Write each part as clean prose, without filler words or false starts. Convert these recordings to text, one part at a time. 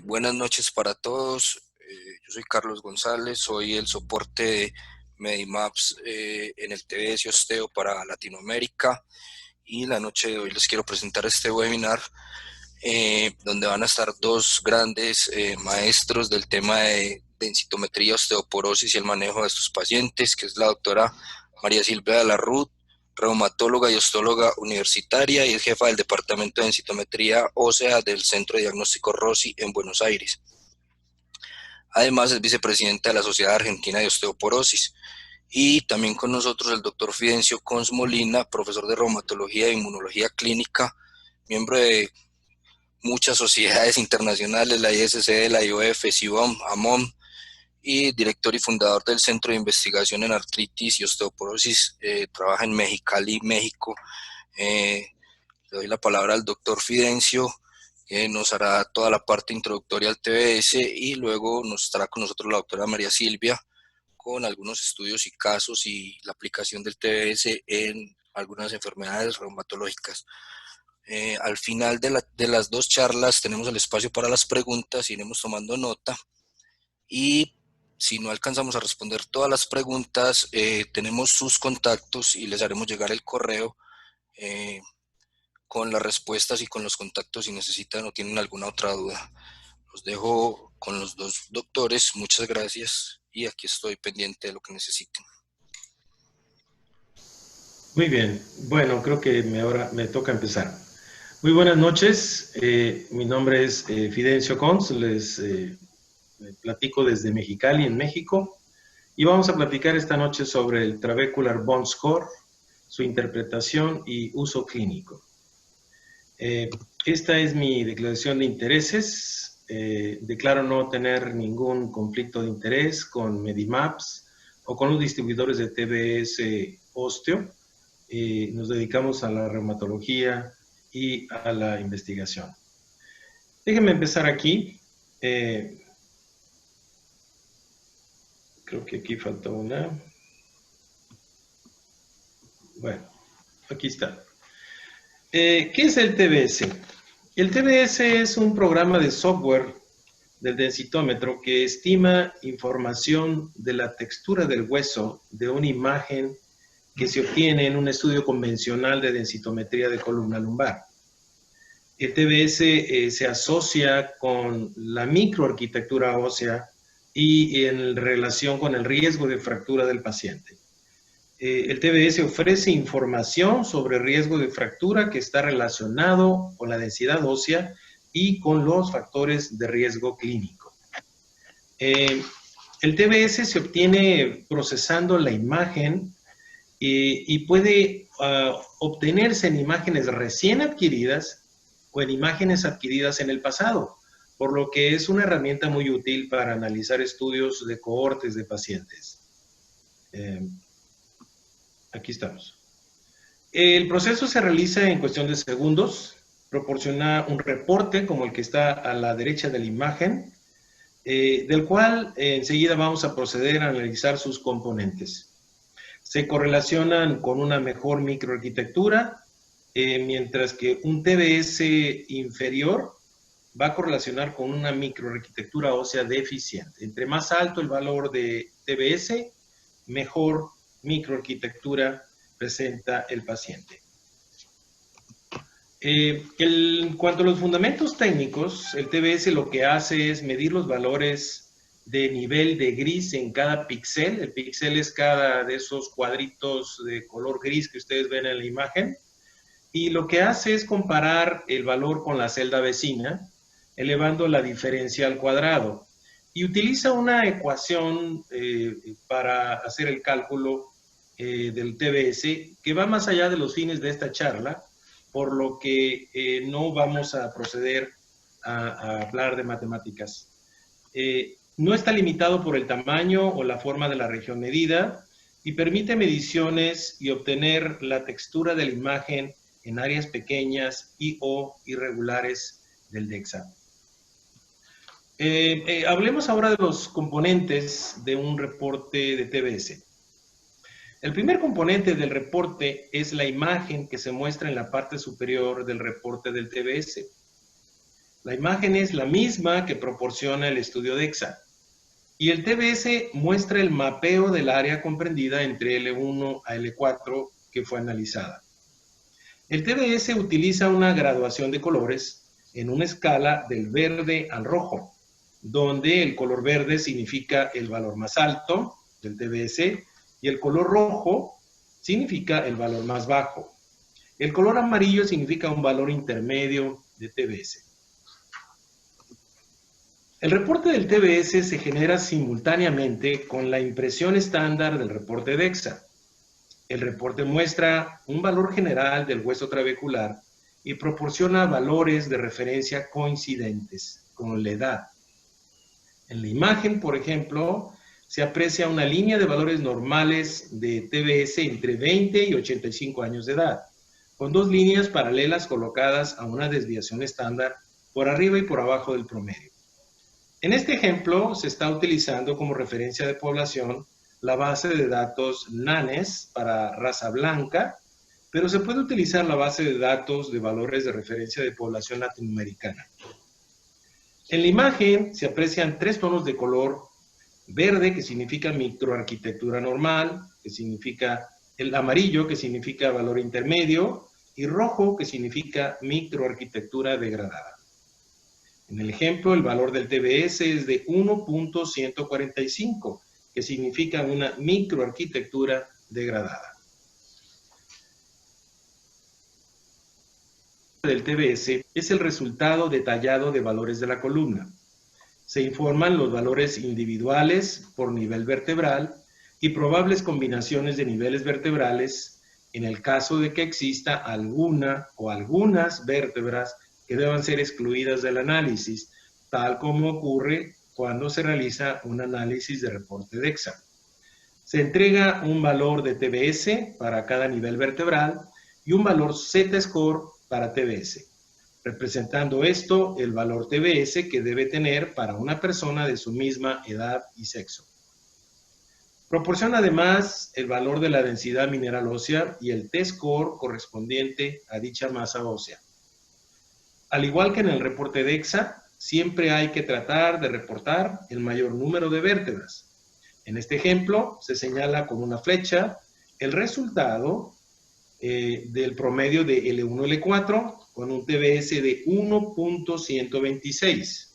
Buenas noches para todos. Yo soy Carlos González, soy el soporte de Medimaps en el TBS Osteo para Latinoamérica, y la noche de hoy les quiero presentar este webinar donde van a estar dos grandes maestros del tema de densitometría, osteoporosis y el manejo de estos pacientes, que es la doctora María Silvia de la Rut, reumatóloga y ostóloga universitaria, y es jefa del Departamento de Densitometría Ósea del Centro de Diagnóstico Rossi en Buenos Aires. Además, es vicepresidenta de la Sociedad Argentina de Osteoporosis. Y también con nosotros el doctor Fidencio Cons Molina, profesor de reumatología e inmunología clínica, miembro de muchas sociedades internacionales, la ISC, la IOF, SIBOM, AMOM, y director y fundador del Centro de Investigación en Artritis y Osteoporosis. Trabaja en Mexicali, México. Le doy la palabra al doctor Fidencio, que nos hará toda la parte introductoria al TBS, y luego nos estará con nosotros la doctora María Silvia con algunos estudios y casos y la aplicación del TBS en algunas enfermedades reumatológicas. Al final de las dos charlas tenemos el espacio para las preguntas, iremos tomando nota, y si no alcanzamos a responder todas las preguntas, tenemos sus contactos y les haremos llegar el correo con las respuestas y con los contactos si necesitan o tienen alguna otra duda. Los dejo con los dos doctores, muchas gracias, y aquí estoy pendiente de lo que necesiten. Muy bien, bueno, creo que ahora me toca empezar. Muy buenas noches, mi nombre es Fidencio Cons, les platico desde Mexicali, en México, y vamos a platicar esta noche sobre el Trabecular Bone Score, su interpretación y uso clínico. Esta es mi declaración de intereses. Declaro no tener ningún conflicto de interés con Medimaps o con los distribuidores de TBS Osteo. Nos dedicamos a la reumatología y a la investigación. Déjenme empezar aquí. Creo que aquí faltó una. Bueno, aquí está. ¿Qué es el TBS? El TBS es un programa de software del densitómetro que estima información de la textura del hueso de una imagen que se obtiene en un estudio convencional de densitometría de columna lumbar. El TBS se asocia con la microarquitectura ósea y en relación con el riesgo de fractura del paciente. El TBS ofrece información sobre riesgo de fractura que está relacionado con la densidad ósea y con los factores de riesgo clínico. El TBS se obtiene procesando la imagen y puede obtenerse en imágenes recién adquiridas o en imágenes adquiridas en el pasado, por lo que es una herramienta muy útil para analizar estudios de cohortes de pacientes. Aquí estamos. El proceso se realiza en cuestión de segundos, proporciona un reporte como el que está a la derecha de la imagen, del cual enseguida vamos a proceder a analizar sus componentes. Se correlacionan con una mejor microarquitectura, mientras que un TBS inferior va a correlacionar con una microarquitectura ósea deficiente. Entre más alto el valor de TBS, mejor microarquitectura presenta el paciente. En cuanto a los fundamentos técnicos, el TBS lo que hace es medir los valores de nivel de gris en cada píxel. El píxel es cada de esos cuadritos de color gris que ustedes ven en la imagen. Y lo que hace es comparar el valor con la celda vecina, elevando la diferencia al cuadrado. Y utiliza una ecuación para hacer el cálculo del TBS que va más allá de los fines de esta charla, por lo que no vamos a proceder a hablar de matemáticas. No está limitado por el tamaño o la forma de la región medida y permite mediciones y obtener la textura de la imagen en áreas pequeñas y o irregulares del DEXA. Hablemos ahora de los componentes de un reporte de TBS. El primer componente del reporte es la imagen que se muestra en la parte superior del reporte del TBS. La imagen es la misma que proporciona el estudio DEXA. Y el TBS muestra el mapeo del área comprendida entre L1 a L4 que fue analizada. El TBS utiliza una graduación de colores en una escala del verde al rojo, donde el color verde significa el valor más alto del TBS y el color rojo significa el valor más bajo. El color amarillo significa un valor intermedio de TBS. El reporte del TBS se genera simultáneamente con la impresión estándar del reporte DEXA. El reporte muestra un valor general del hueso trabecular y proporciona valores de referencia coincidentes con la edad. En la imagen, por ejemplo, se aprecia una línea de valores normales de TBS entre 20 y 85 años de edad, con dos líneas paralelas colocadas a una desviación estándar por arriba y por abajo del promedio. En este ejemplo se está utilizando como referencia de población la base de datos NANES para raza blanca, pero se puede utilizar la base de datos de valores de referencia de población latinoamericana. En la imagen se aprecian tres tonos de color: verde, que significa microarquitectura normal, que significa el amarillo, que significa valor intermedio, y rojo, que significa microarquitectura degradada. En el ejemplo, el valor del TBS es de 1.145, que significa una microarquitectura degradada. El TBS es el resultado detallado de valores de la columna. Se informan los valores individuales por nivel vertebral y probables combinaciones de niveles vertebrales en el caso de que exista alguna o algunas vértebras que deban ser excluidas del análisis, tal como ocurre cuando se realiza un análisis de reporte DEXA. Se entrega un valor de TBS para cada nivel vertebral y un valor Z-score para TBS, representando esto el valor TBS que debe tener para una persona de su misma edad y sexo. Proporciona además el valor de la densidad mineral ósea y el T-score correspondiente a dicha masa ósea. Al igual que en el reporte DEXA, siempre hay que tratar de reportar el mayor número de vértebras. En este ejemplo, se señala con una flecha el resultado del promedio de L1-L4 con un TBS de 1.126.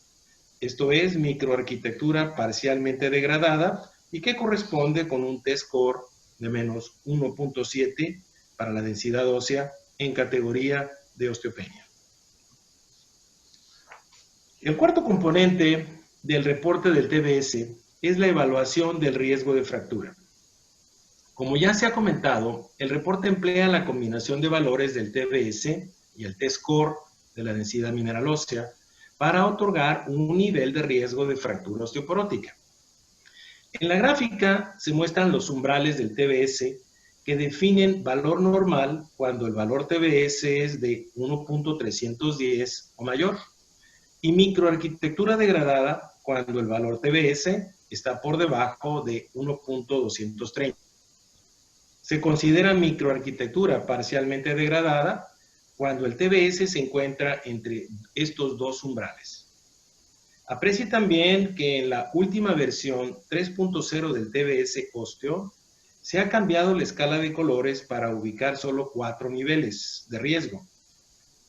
Esto es microarquitectura parcialmente degradada y que corresponde con un T-score de menos 1.7 para la densidad ósea en categoría de osteopenia. El cuarto componente del reporte del TBS es la evaluación del riesgo de fractura. Como ya se ha comentado, el reporte emplea la combinación de valores del TBS y el T-score de la densidad mineral ósea para otorgar un nivel de riesgo de fractura osteoporótica. En la gráfica se muestran los umbrales del TBS que definen valor normal cuando el valor TBS es de 1.310 o mayor, y microarquitectura degradada cuando el valor TBS está por debajo de 1.230. Se considera microarquitectura parcialmente degradada cuando el TBS se encuentra entre estos dos umbrales. Aprecie también que en la última versión 3.0 del TBS ósteo se ha cambiado la escala de colores para ubicar solo 4 niveles de riesgo,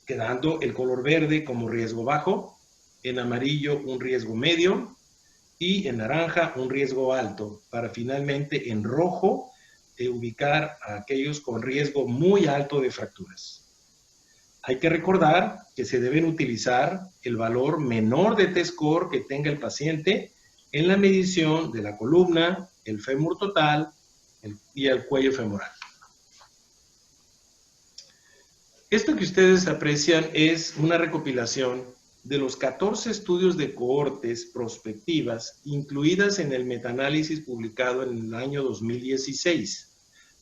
quedando el color verde como riesgo bajo, en amarillo un riesgo medio y en naranja un riesgo alto, para finalmente en rojo ubicar a aquellos con riesgo muy alto de fracturas. Hay que recordar que se deben utilizar el valor menor de T-score que tenga el paciente en la medición de la columna, el fémur total y el cuello femoral. Esto que ustedes aprecian es una recopilación de los 14 estudios de cohortes prospectivas incluidas en el metaanálisis publicado en el año 2016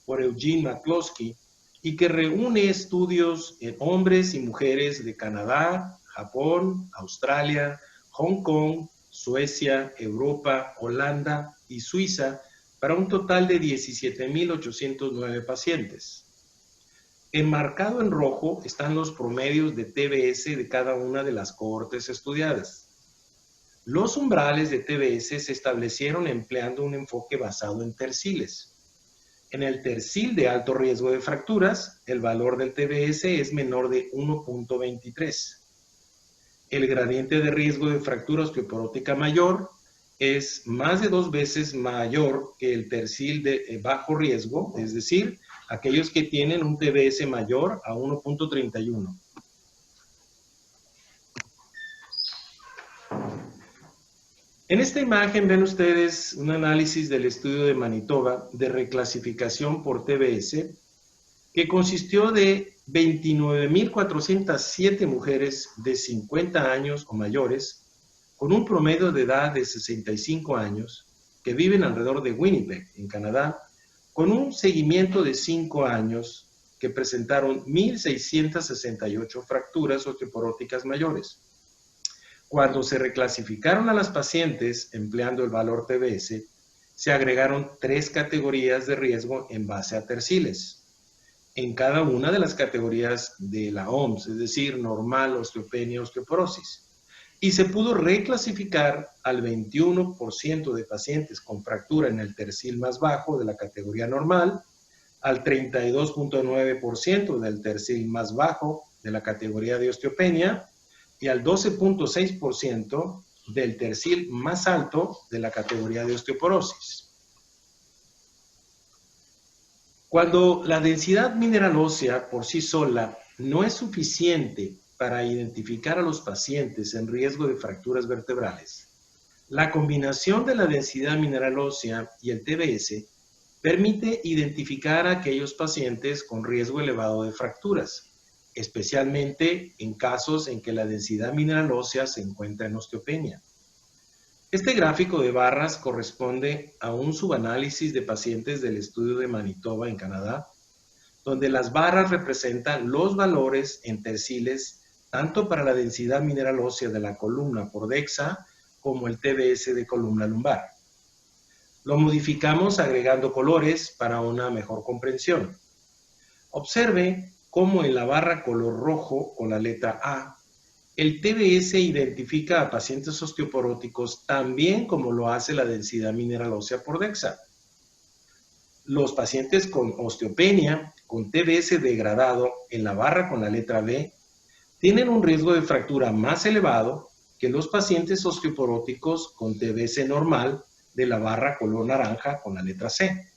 por Eugene McCloskey y que reúne estudios en hombres y mujeres de Canadá, Japón, Australia, Hong Kong, Suecia, Europa, Holanda y Suiza para un total de 17.809 pacientes. Enmarcado en rojo están los promedios de TBS de cada una de las cohortes estudiadas. Los umbrales de TBS se establecieron empleando un enfoque basado en terciles. En el tercil de alto riesgo de fracturas, el valor del TBS es menor de 1.23. El gradiente de riesgo de fractura osteoporótica mayor es más de 2 veces mayor que el tercil de bajo riesgo, es decir, aquellos que tienen un TBS mayor a 1.31. En esta imagen ven ustedes un análisis del estudio de Manitoba de reclasificación por TBS que consistió de 29.407 mujeres de 50 años o mayores con un promedio de edad de 65 años que viven alrededor de Winnipeg, en Canadá, con un seguimiento de 5 años que presentaron 1.668 fracturas osteoporóticas mayores. Cuando se reclasificaron a las pacientes empleando el valor TBS, se agregaron 3 categorías de riesgo en base a terciles. En cada una de las categorías de la OMS, es decir, normal, osteopenia, osteoporosis. Y se pudo reclasificar al 21% de pacientes con fractura en el tercil más bajo de la categoría normal, al 32.9% del tercil más bajo de la categoría de osteopenia, y al 12.6% del tercil más alto de la categoría de osteoporosis. Cuando la densidad mineral ósea por sí sola no es suficiente para identificar a los pacientes en riesgo de fracturas vertebrales, la combinación de la densidad mineral ósea y el TBS permite identificar a aquellos pacientes con riesgo elevado de fracturas, especialmente en casos en que la densidad mineral ósea se encuentra en osteopenia. Este gráfico de barras corresponde a un subanálisis de pacientes del estudio de Manitoba en Canadá, donde las barras representan los valores en terciles tanto para la densidad mineral ósea de la columna por DEXA como el TBS de columna lumbar. Lo modificamos agregando colores para una mejor comprensión. Observe cómo en la barra color rojo con la letra A, el TBS identifica a pacientes osteoporóticos también como lo hace la densidad mineral ósea por DEXA. Los pacientes con osteopenia, con TBS degradado en la barra con la letra B, tienen un riesgo de fractura más elevado que los pacientes osteoporóticos con TBS normal de la barra color naranja con la letra C.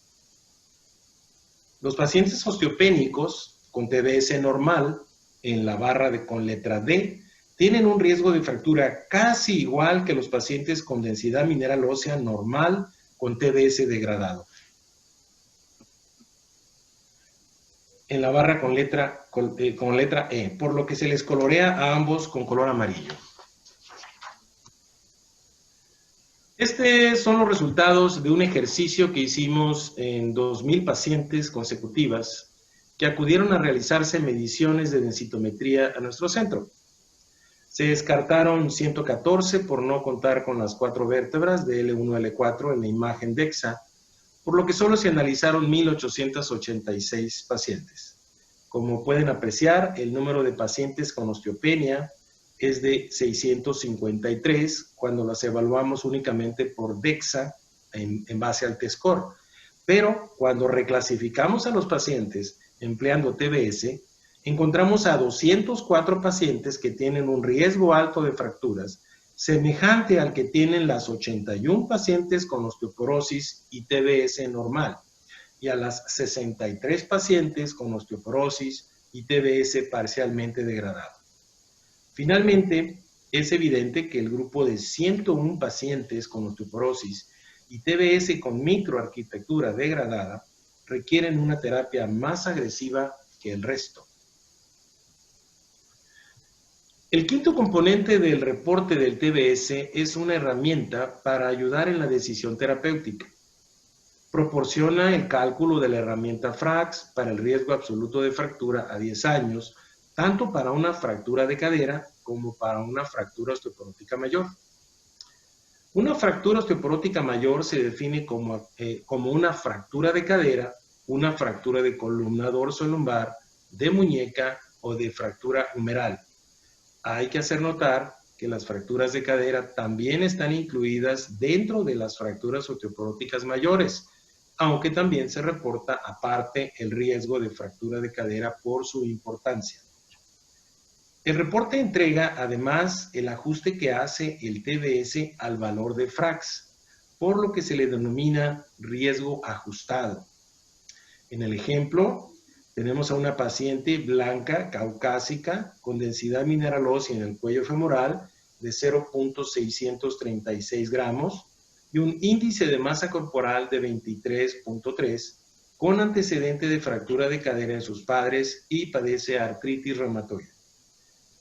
Los pacientes osteopénicos con TBS normal en la barra con letra D tienen un riesgo de fractura casi igual que los pacientes con densidad mineral ósea normal con TBS degradado. En la barra con letra E, por lo que se les colorea a ambos con color amarillo. Estos son los resultados de un ejercicio que hicimos en 2.000 pacientes consecutivas que acudieron a realizarse mediciones de densitometría a nuestro centro. Se descartaron 114 por no contar con las 4 vértebras de L1 a L4 en la imagen DEXA, por lo que solo se analizaron 1.886 pacientes. Como pueden apreciar, el número de pacientes con osteopenia es de 653 cuando las evaluamos únicamente por DEXA en base al T-score. Pero cuando reclasificamos a los pacientes empleando TBS, encontramos a 204 pacientes que tienen un riesgo alto de fracturas, semejante al que tienen las 81 pacientes con osteoporosis y TBS normal, y a las 63 pacientes con osteoporosis y TBS parcialmente degradado. Finalmente, es evidente que el grupo de 101 pacientes con osteoporosis y TBS con microarquitectura degradada requieren una terapia más agresiva que el resto. El quinto componente del reporte del TBS es una herramienta para ayudar en la decisión terapéutica. Proporciona el cálculo de la herramienta FRAX para el riesgo absoluto de fractura a 10 años, tanto para una fractura de cadera como para una fractura osteoporótica mayor. Una fractura osteoporótica mayor se define como una fractura de cadera, una fractura de columna dorso-lumbar de muñeca o de fractura humeral. Hay que hacer notar que las fracturas de cadera también están incluidas dentro de las fracturas osteoporóticas mayores, aunque también se reporta aparte el riesgo de fractura de cadera por su importancia. El reporte entrega además el ajuste que hace el TBS al valor de Frax, por lo que se le denomina riesgo ajustado. En el ejemplo, tenemos a una paciente blanca, caucásica, con densidad mineral ósea en el cuello femoral de 0.636 gramos y un índice de masa corporal de 23.3, con antecedente de fractura de cadera en sus padres y padece artritis reumatoide.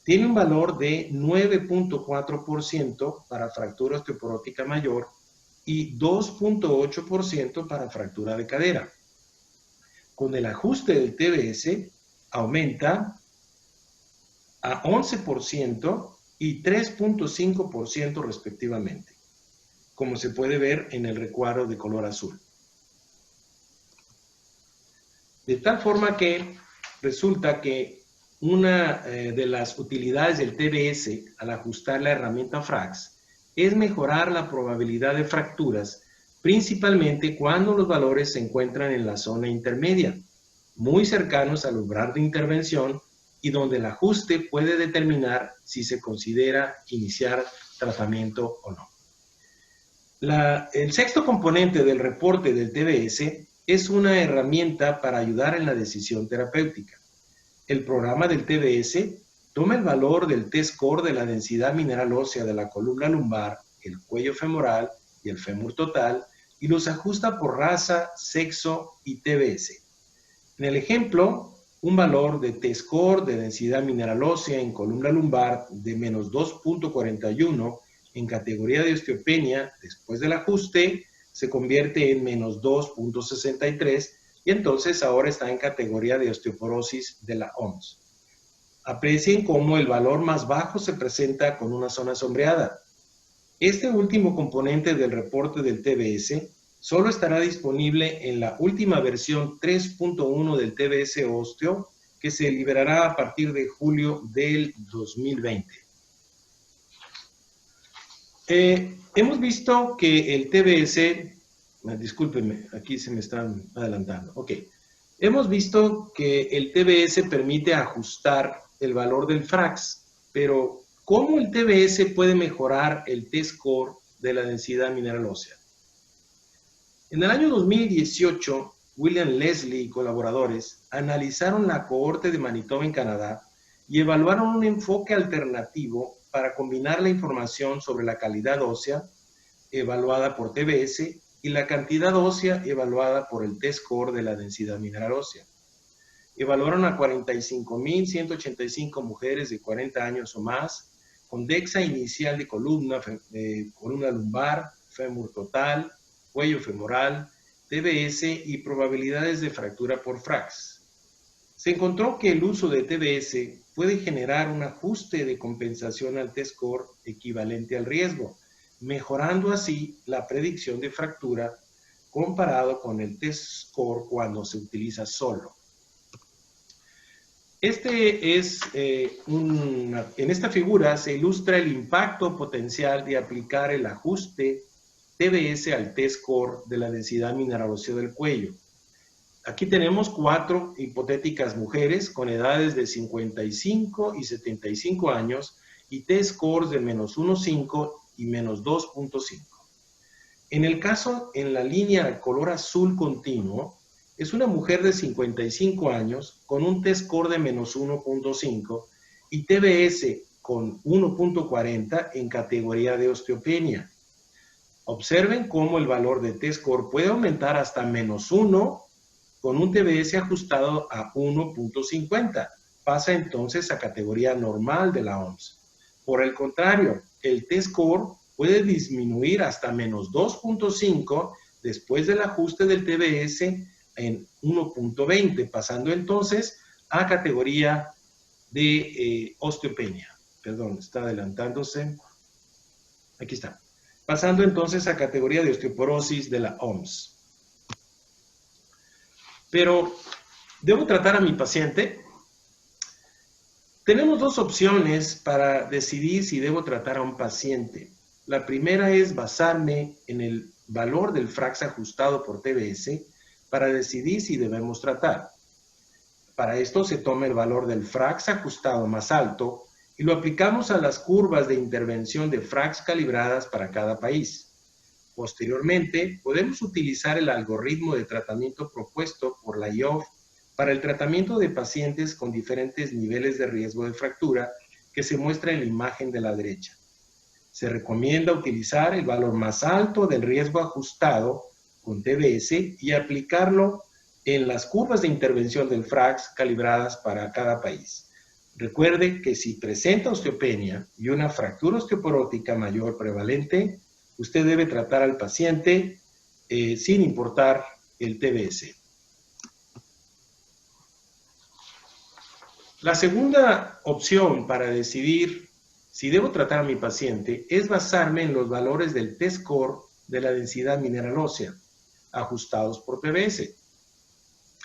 Tiene un valor de 9.4% para fractura osteoporótica mayor y 2.8% para fractura de cadera. Con el ajuste del TBS aumenta a 11% y 3.5% respectivamente, como se puede ver en el recuadro de color azul. De tal forma que resulta que una de las utilidades del TBS al ajustar la herramienta Frax es mejorar la probabilidad de fracturas, principalmente cuando los valores se encuentran en la zona intermedia, muy cercanos al umbral de intervención y donde el ajuste puede determinar si se considera iniciar tratamiento o no. El sexto componente del reporte del TBS es una herramienta para ayudar en la decisión terapéutica. El programa del TBS toma el valor del T-score de la densidad mineral ósea de la columna lumbar, el cuello femoral y el fémur total y los ajusta por raza, sexo y TBS. En el ejemplo, un valor de T-score de densidad mineral ósea en columna lumbar de menos 2.41 en categoría de osteopenia después del ajuste se convierte en menos 2.63 y entonces ahora está en categoría de osteoporosis de la OMS. Aprecien cómo el valor más bajo se presenta con una zona sombreada. Este último componente del reporte del TBS solo estará disponible en la última versión 3.1 del TBS Osteo, que se liberará a partir de julio del 2020. Hemos visto que el TBS, discúlpenme, aquí se me están adelantando. Ok. Hemos visto que el TBS permite ajustar el valor del Frax, pero ¿cómo el TBS puede mejorar el T-score de la densidad mineral ósea? En el año 2018, William Leslie y colaboradores analizaron la cohorte de Manitoba en Canadá y evaluaron un enfoque alternativo para combinar la información sobre la calidad ósea evaluada por TBS y la cantidad ósea evaluada por el T-score de la densidad mineral ósea. Evaluaron a 45.185 mujeres de 40 años o más con DEXA inicial de columna lumbar, fémur total, cuello femoral, TBS y probabilidades de fractura por Frax. Se encontró que el uso de TBS puede generar un ajuste de compensación al T-score equivalente al riesgo, mejorando así la predicción de fractura comparado con el T-score cuando se utiliza solo. En esta figura se ilustra el impacto potencial de aplicar el ajuste TBS al T-score de la densidad mineral ósea del cuello. Aquí tenemos 4 hipotéticas mujeres con edades de 55 y 75 años y T-scores de menos 1.5 y menos 2.5. En el caso, en la línea color azul continuo, es una mujer de 55 años con un T-score de menos 1.5 y TBS con 1.40 en categoría de osteopenia. Observen cómo el valor de T-score puede aumentar hasta menos 1 con un TBS ajustado a 1.50. Pasa entonces a categoría normal de la OMS. Por el contrario, el T-score puede disminuir hasta menos 2.5 después del ajuste del TBS en 1.20, pasando entonces a categoría de osteopenia. Perdón, está adelantándose. Aquí está. Pasando entonces a categoría de osteoporosis de la OMS. Pero, ¿debo tratar a mi paciente? Tenemos dos opciones para decidir si debo tratar a un paciente. La primera es basarme en el valor del Frax ajustado por TBS para decidir si debemos tratar. Para esto se toma el valor del Frax ajustado más alto y lo aplicamos a las curvas de intervención de Frax calibradas para cada país. Posteriormente, podemos utilizar el algoritmo de tratamiento propuesto por la IOF para el tratamiento de pacientes con diferentes niveles de riesgo de fractura que se muestra en la imagen de la derecha. Se recomienda utilizar el valor más alto del riesgo ajustado con TBS y aplicarlo en las curvas de intervención del Frax calibradas para cada país. Recuerde que si presenta osteopenia y una fractura osteoporótica mayor prevalente, usted debe tratar al paciente sin importar el TBS. La segunda opción para decidir si debo tratar a mi paciente es basarme en los valores del T-score de la densidad mineral ósea, ajustados por TBS.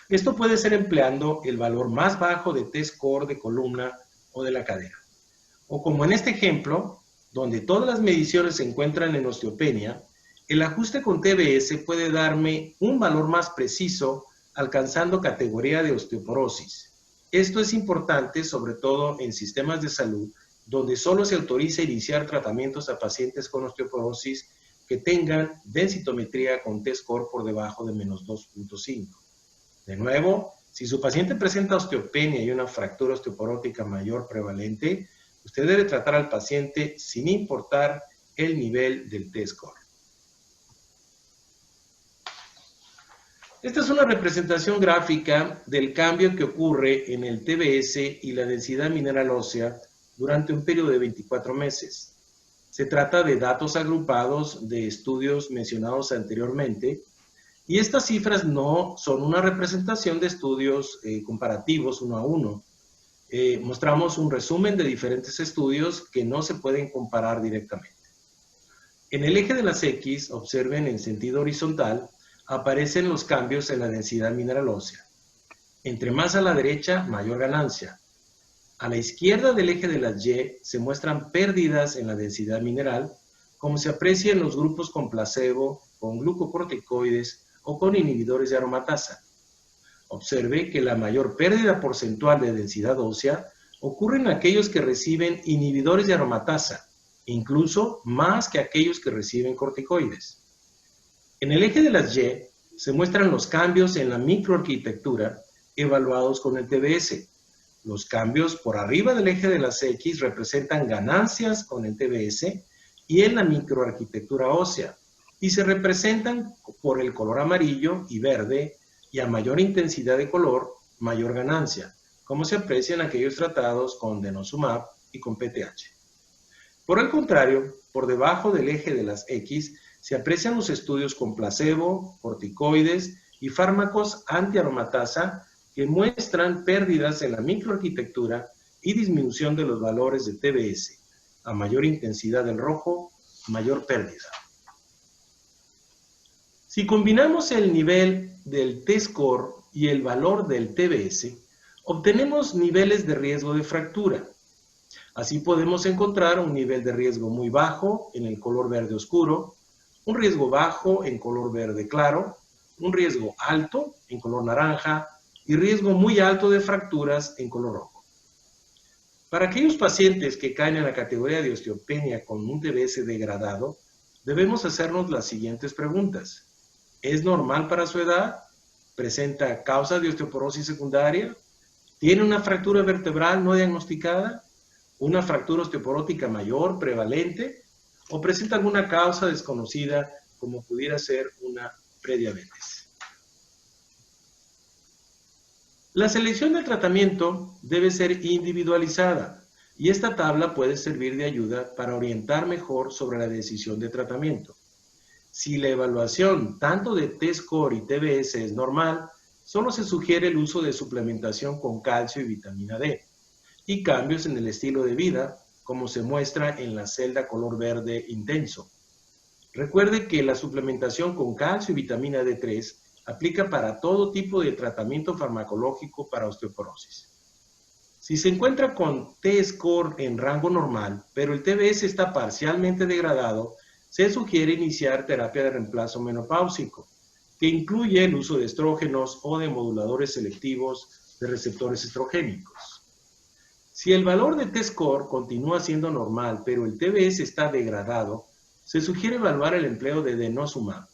Esto puede ser empleando el valor más bajo de T-score de columna o de la cadera. O como en este ejemplo, donde todas las mediciones se encuentran en osteopenia, el ajuste con TBS puede darme un valor más preciso alcanzando categoría de osteoporosis. Esto es importante sobre todo en sistemas de salud donde solo se autoriza iniciar tratamientos a pacientes con osteoporosis que tengan densitometría con T-score por debajo de menos 2.5. De nuevo, si su paciente presenta osteopenia y una fractura osteoporótica mayor prevalente, usted debe tratar al paciente sin importar el nivel del T-score. Esta es una representación gráfica del cambio que ocurre en el TBS y la densidad mineral ósea durante un periodo de 24 meses. Se trata de datos agrupados de estudios mencionados anteriormente y estas cifras no son una representación de estudios comparativos uno a uno. Mostramos un resumen de diferentes estudios que no se pueden comparar directamente. En el eje de las X, observen en sentido horizontal, aparecen los cambios en la densidad mineral ósea. Entre más a la derecha, mayor ganancia. A la izquierda del eje de las Y se muestran pérdidas en la densidad mineral, como se aprecia en los grupos con placebo, con glucocorticoides o con inhibidores de aromatasa. Observe que la mayor pérdida porcentual de densidad ósea ocurre en aquellos que reciben inhibidores de aromatasa, incluso más que aquellos que reciben corticoides. En el eje de las Y se muestran los cambios en la microarquitectura evaluados con el TBS. Los cambios por arriba del eje de las X representan ganancias con el TBS y en la microarquitectura ósea, y se representan por el color amarillo y verde, y a mayor intensidad de color, mayor ganancia, como se aprecia en aquellos tratados con denosumab y con PTH. Por el contrario, por debajo del eje de las X se aprecian los estudios con placebo, corticoides y fármacos antiaromatasa que muestran pérdidas en la microarquitectura y disminución de los valores de TBS. A mayor intensidad del rojo, mayor pérdida. Si combinamos el nivel del T-score y el valor del TBS, obtenemos niveles de riesgo de fractura. Así podemos encontrar un nivel de riesgo muy bajo en el color verde oscuro, un riesgo bajo en color verde claro, un riesgo alto en color naranja y riesgo muy alto de fracturas en color rojo. Para aquellos pacientes que caen en la categoría de osteopenia con un TBS degradado, debemos hacernos las siguientes preguntas. ¿Es normal para su edad? ¿Presenta causa de osteoporosis secundaria? ¿Tiene una fractura vertebral no diagnosticada? ¿Una fractura osteoporótica mayor, prevalente? ¿O presenta alguna causa desconocida como pudiera ser una prediabetes? La selección del tratamiento debe ser individualizada y esta tabla puede servir de ayuda para orientar mejor sobre la decisión de tratamiento. Si la evaluación tanto de T-score y TBS es normal, solo se sugiere el uso de suplementación con calcio y vitamina D y cambios en el estilo de vida, como se muestra en la celda color verde intenso. Recuerde que la suplementación con calcio y vitamina D3 aplica para todo tipo de tratamiento farmacológico para osteoporosis. Si se encuentra con T-score en rango normal, pero el TBS está parcialmente degradado, se sugiere iniciar terapia de reemplazo menopáusico, que incluye el uso de estrógenos o de moduladores selectivos de receptores estrogénicos. Si el valor de T-score continúa siendo normal, pero el TBS está degradado, se sugiere evaluar el empleo de denosumab.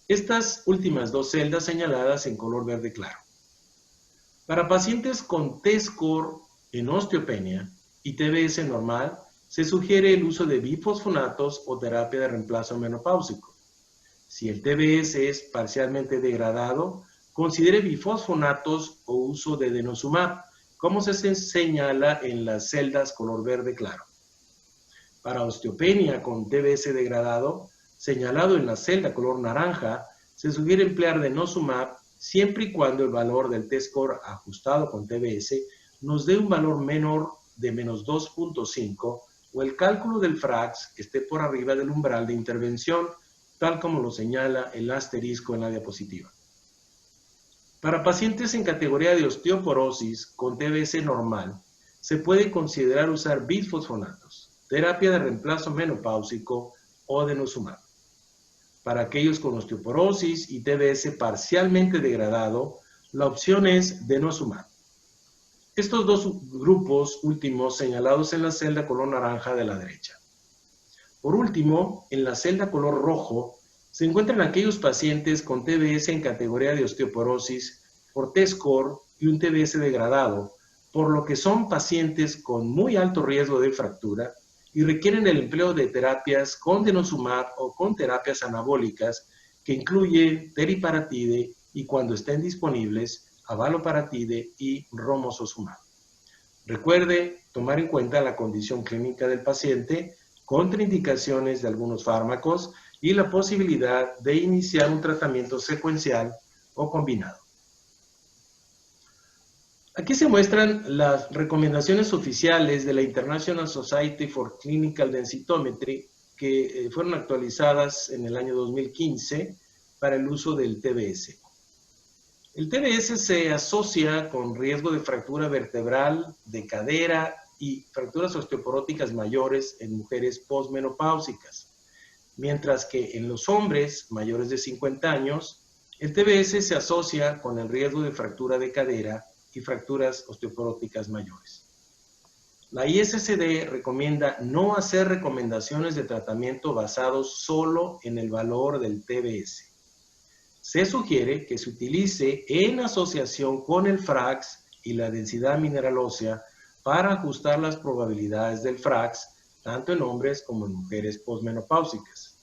Estas últimas dos celdas señaladas en color verde claro. Para pacientes con T-score en osteopenia y TBS normal, se sugiere el uso de bifosfonatos o terapia de reemplazo menopáusico. Si el TBS es parcialmente degradado, considere bifosfonatos o uso de denosumab, como se señala en las celdas color verde claro. Para osteopenia con TBS degradado, señalado en la celda color naranja, se sugiere emplear denosumab siempre y cuando el valor del T-score ajustado con TBS nos dé un valor menor de menos 2.5 o el cálculo del FRAX esté por arriba del umbral de intervención, tal como lo señala el asterisco en la diapositiva. Para pacientes en categoría de osteoporosis con TBS normal, se puede considerar usar bisfosfonatos, terapia de reemplazo menopáusico o denosumab. Para aquellos con osteoporosis y TBS parcialmente degradado, la opción es denosumab. Estos dos grupos últimos señalados en la celda color naranja de la derecha. Por último, en la celda color rojo, se encuentran aquellos pacientes con TBS en categoría de osteoporosis por T-score y un TBS degradado, por lo que son pacientes con muy alto riesgo de fractura y requieren el empleo de terapias con denosumab o con terapias anabólicas que incluye teriparatide y, cuando estén disponibles, abaloparatide y romosozumab. Recuerde tomar en cuenta la condición clínica del paciente, contraindicaciones de algunos fármacos y la posibilidad de iniciar un tratamiento secuencial o combinado. Aquí se muestran las recomendaciones oficiales de la International Society for Clinical Densitometry que fueron actualizadas en el año 2015 para el uso del TBS. El TBS se asocia con riesgo de fractura vertebral, de cadera y fracturas osteoporóticas mayores en mujeres posmenopáusicas, mientras que en los hombres mayores de 50 años, el TBS se asocia con el riesgo de fractura de cadera y fracturas osteoporóticas mayores. La ISSD recomienda no hacer recomendaciones de tratamiento basados solo en el valor del TBS. Se sugiere que se utilice en asociación con el FRAX y la densidad mineral ósea para ajustar las probabilidades del FRAX, tanto en hombres como en mujeres posmenopáusicas.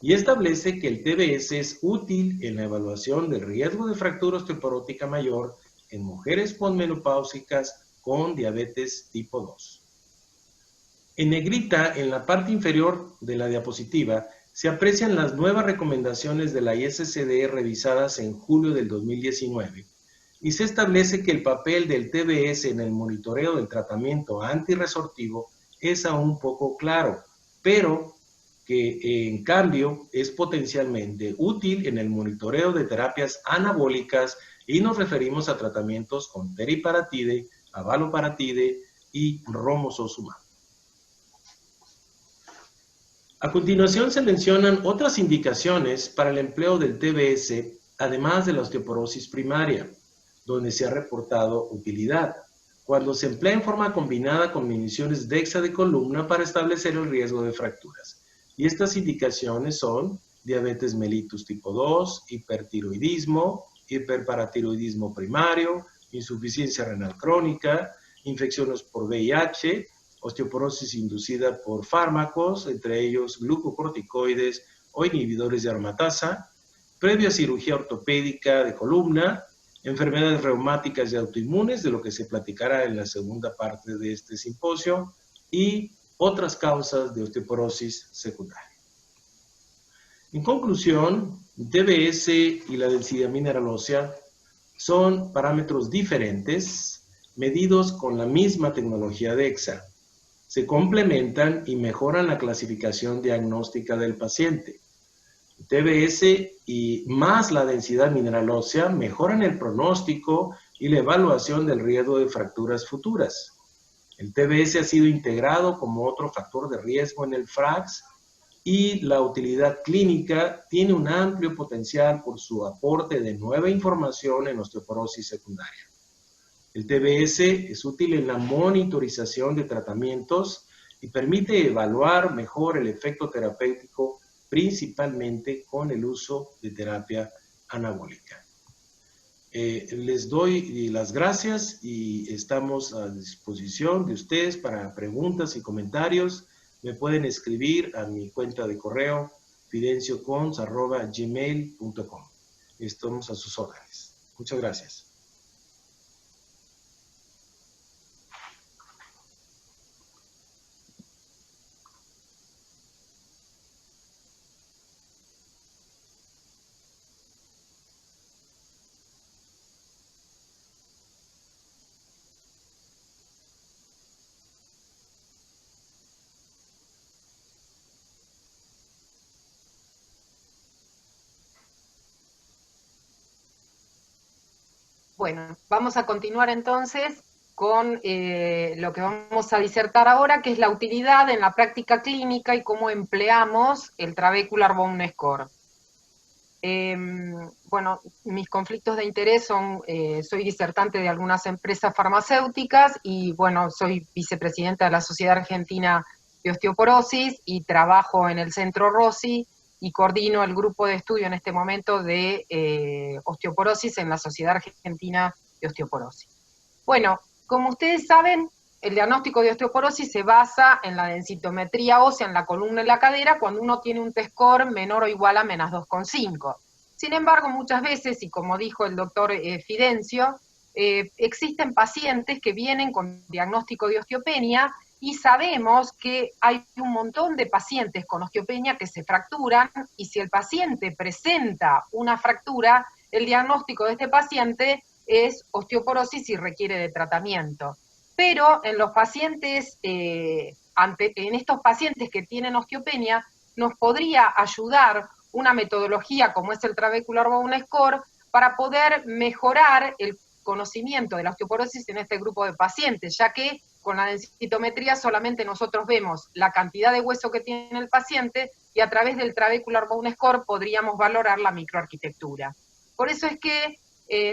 Y establece que el TBS es útil en la evaluación del riesgo de fractura osteoporótica mayor en mujeres posmenopáusicas con diabetes tipo 2. En negrita, en la parte inferior de la diapositiva, se aprecian las nuevas recomendaciones de la ISSD revisadas en julio del 2019 y se establece que el papel del TBS en el monitoreo del tratamiento antirresortivo es aún poco claro, pero que en cambio es potencialmente útil en el monitoreo de terapias anabólicas y nos referimos a tratamientos con teriparatide, abaloparatide y romosozumab. A continuación se mencionan otras indicaciones para el empleo del TBS, además de la osteoporosis primaria, donde se ha reportado utilidad, cuando se emplea en forma combinada con municiones DEXA de columna para establecer el riesgo de fracturas. Y estas indicaciones son diabetes mellitus tipo 2, hipertiroidismo, hiperparatiroidismo primario, insuficiencia renal crónica, infecciones por VIH, osteoporosis inducida por fármacos, entre ellos glucocorticoides o inhibidores de aromatasa, previa cirugía ortopédica de columna, enfermedades reumáticas y autoinmunes, de lo que se platicará en la segunda parte de este simposio, y otras causas de osteoporosis secundaria. En conclusión, TBS y la densidad mineral ósea son parámetros diferentes, medidos con la misma tecnología DEXA. Se complementan y mejoran la clasificación diagnóstica del paciente. TBS y más la densidad mineral ósea mejoran el pronóstico y la evaluación del riesgo de fracturas futuras. El TBS ha sido integrado como otro factor de riesgo en el FRAX y la utilidad clínica tiene un amplio potencial por su aporte de nueva información en osteoporosis secundaria. El TBS es útil en la monitorización de tratamientos y permite evaluar mejor el efecto terapéutico, principalmente con el uso de terapia anabólica. Les doy las gracias y estamos a disposición de ustedes para preguntas y comentarios. Me pueden escribir a mi cuenta de correo fidenciocons@gmail.com. Estamos a sus órdenes. Muchas gracias. Bueno, vamos a continuar entonces con lo que vamos a disertar ahora, que es la utilidad en la práctica clínica y cómo empleamos el Trabecular Bone Score. Bueno, mis conflictos de interés son, soy disertante de algunas empresas farmacéuticas y bueno, soy vicepresidenta de la Sociedad Argentina de Osteoporosis y trabajo en el Centro Rossi y coordino el grupo de estudio en este momento de osteoporosis en la Sociedad Argentina de Osteoporosis. Bueno, como ustedes saben, el diagnóstico de osteoporosis se basa en la densitometría ósea en la columna y la cadera cuando uno tiene un T-score menor o igual a menos 2,5. Sin embargo, muchas veces, y como dijo el doctor Fidencio, existen pacientes que vienen con diagnóstico de osteopenia y sabemos que hay un montón de pacientes con osteopenia que se fracturan y si el paciente presenta una fractura, el diagnóstico de este paciente es osteoporosis y requiere de tratamiento. Pero en los pacientes, en estos pacientes que tienen osteopenia, nos podría ayudar una metodología como es el Trabecular Bone Score para poder mejorar el conocimiento de la osteoporosis en este grupo de pacientes, ya que con la densitometría solamente nosotros vemos la cantidad de hueso que tiene el paciente y a través del Trabecular Bone Score podríamos valorar la microarquitectura. Por eso es que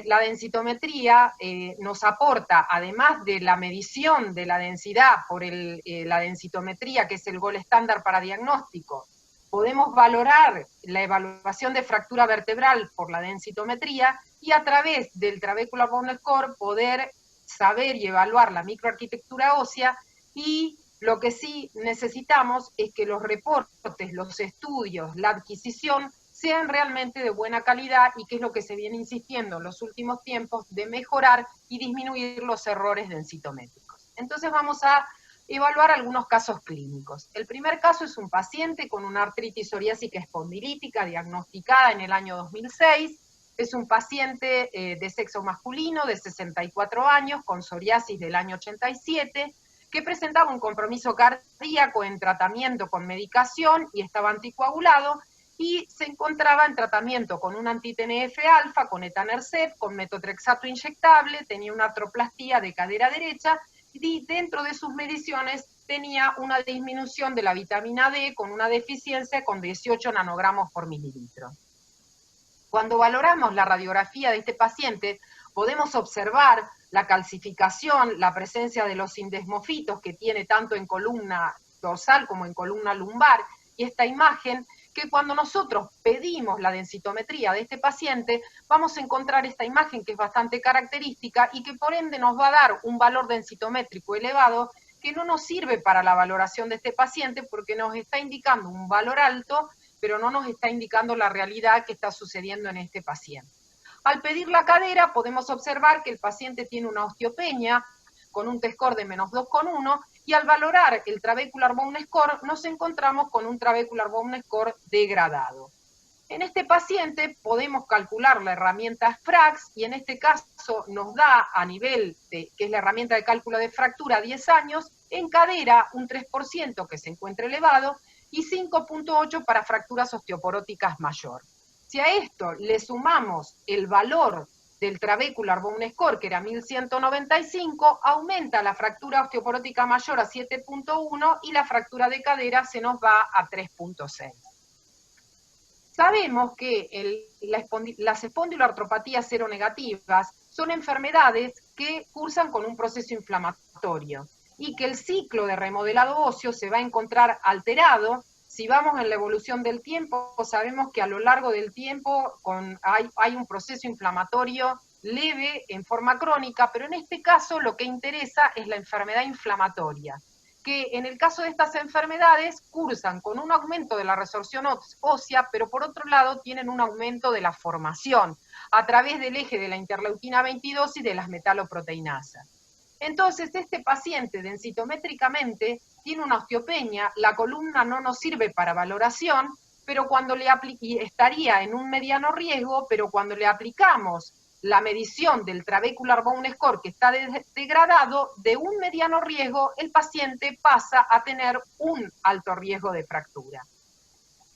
la densitometría nos aporta, además de la medición de la densidad por la densitometría, que es el gol estándar para diagnóstico, podemos valorar la evaluación de fractura vertebral por la densitometría y a través del Trabecular Bone Score poder saber y evaluar la microarquitectura ósea y lo que sí necesitamos es que los reportes, los estudios, la adquisición sean realmente de buena calidad y que es lo que se viene insistiendo en los últimos tiempos de mejorar y disminuir los errores densitométricos. Entonces vamos a evaluar algunos casos clínicos. El primer caso es un paciente con una artritis psoriásica espondilítica diagnosticada en el año 2006. Es un paciente de sexo masculino de 64 años con psoriasis del año 87 que presentaba un compromiso cardíaco en tratamiento con medicación y estaba anticoagulado y se encontraba en tratamiento con un anti-TNF-alfa, con etanercept, con metotrexato inyectable, tenía una artroplastía de cadera derecha y dentro de sus mediciones tenía una disminución de la vitamina D con una deficiencia con 18 nanogramos por mililitro. Cuando valoramos la radiografía de este paciente, podemos observar la calcificación, la presencia de los indesmofitos que tiene tanto en columna dorsal como en columna lumbar, y esta imagen que cuando nosotros pedimos la densitometría de este paciente, vamos a encontrar esta imagen que es bastante característica y que por ende nos va a dar un valor densitométrico elevado que no nos sirve para la valoración de este paciente porque nos está indicando un valor alto, pero no nos está indicando la realidad que está sucediendo en este paciente. Al pedir la cadera podemos observar que el paciente tiene una osteopenia con un T-score de menos 2,1 y al valorar el Trabecular Bone Score nos encontramos con un Trabecular Bone Score degradado. En este paciente podemos calcular la herramienta FRAX y en este caso nos da a nivel de, que es la herramienta de cálculo de fractura, 10 años, en cadera un 3% que se encuentra elevado y 5,8 para fracturas osteoporóticas mayor. Si a esto le sumamos el valor del trabecular bone score, que era 1195, aumenta la fractura osteoporótica mayor a 7.1 y la fractura de cadera se nos va a 3.6. Sabemos que las espondiloartropatías seronegativas son enfermedades que cursan con un proceso inflamatorio y que el ciclo de remodelado óseo se va a encontrar alterado. Si vamos en la evolución del tiempo, sabemos que a lo largo del tiempo hay un proceso inflamatorio leve en forma crónica, pero en este caso lo que interesa es la enfermedad inflamatoria, que en el caso de estas enfermedades cursan con un aumento de la resorción ósea, pero por otro lado tienen un aumento de la formación a través del eje de la interleuquina 22 y de las metaloproteinasas. Entonces, este paciente densitométricamente tiene una osteopenia, la columna no nos sirve para valoración, pero cuando y estaría en un mediano riesgo, pero cuando le aplicamos la medición del trabecular bone score que está degradado, de un mediano riesgo, el paciente pasa a tener un alto riesgo de fractura.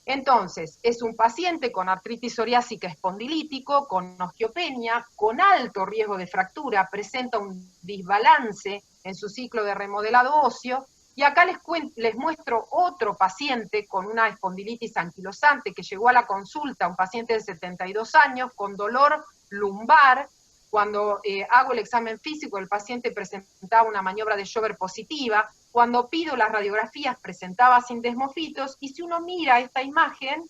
Entonces, es un paciente con artritis psoriásica espondilítico, con osteopenia, con alto riesgo de fractura, presenta un desbalance en su ciclo de remodelado óseo, y acá les muestro otro paciente con una espondilitis anquilosante que llegó a la consulta, un paciente de 72 años, con dolor lumbar. Cuando hago el examen físico, el paciente presentaba una maniobra de Jover positiva. Cuando pido las radiografías, presentaba sindesmofitos, y si uno mira esta imagen,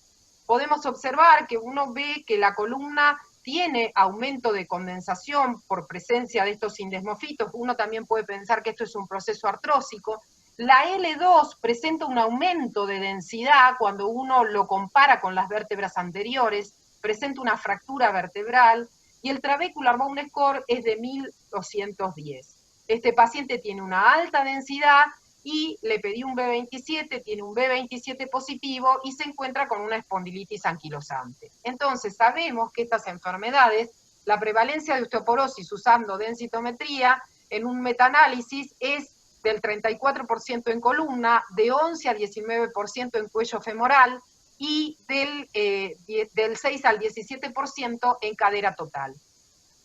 podemos observar que uno ve que la columna tiene aumento de condensación por presencia de estos sindesmofitos. Uno también puede pensar que esto es un proceso artrósico. La L2 presenta un aumento de densidad cuando uno lo compara con las vértebras anteriores, presenta una fractura vertebral, y el trabecular bone score es de 1210. Este paciente tiene una alta densidad y le pedí un B27, tiene un B27 positivo y se encuentra con una espondilitis anquilosante. Entonces sabemos que estas enfermedades, la prevalencia de osteoporosis usando densitometría en un metaanálisis es del 34% en columna, de 11 a 19% en cuello femoral, y del 6 al 17% en cadera total.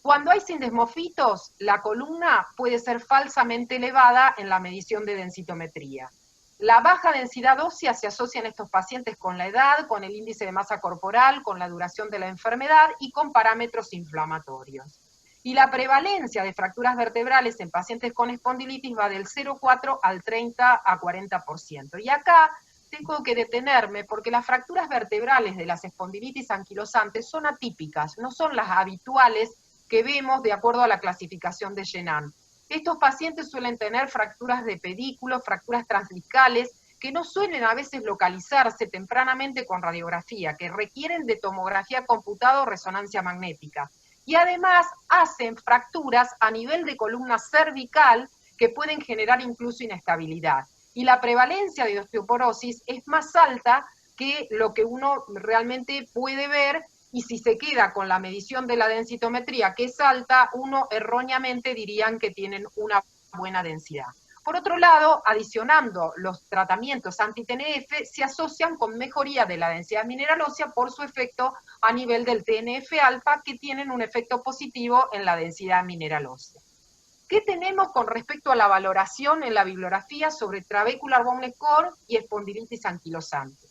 Cuando hay sindesmofitos, la columna puede ser falsamente elevada en la medición de densitometría. La baja densidad ósea se asocia en estos pacientes con la edad, con el índice de masa corporal, con la duración de la enfermedad y con parámetros inflamatorios. Y la prevalencia de fracturas vertebrales en pacientes con espondilitis va del 0,4 al 30 a 40%. Y acá tengo que detenerme porque las fracturas vertebrales de las espondilitis anquilosantes son atípicas, no son las habituales que vemos de acuerdo a la clasificación de Shannon. Estos pacientes suelen tener fracturas de pedículo, fracturas transdiscales, que no suelen a veces localizarse tempranamente con radiografía, que requieren de tomografía computada o resonancia magnética. Y además hacen fracturas a nivel de columna cervical que pueden generar incluso inestabilidad. Y la prevalencia de osteoporosis es más alta que lo que uno realmente puede ver, y si se queda con la medición de la densitometría, que es alta, uno erróneamente dirían que tienen una buena densidad. Por otro lado, adicionando los tratamientos anti-TNF, se asocian con mejoría de la densidad mineral ósea por su efecto a nivel del TNF-alfa, que tienen un efecto positivo en la densidad mineral ósea. ¿Qué tenemos con respecto a la valoración en la bibliografía sobre trabecular bone score y espondilitis anquilosante?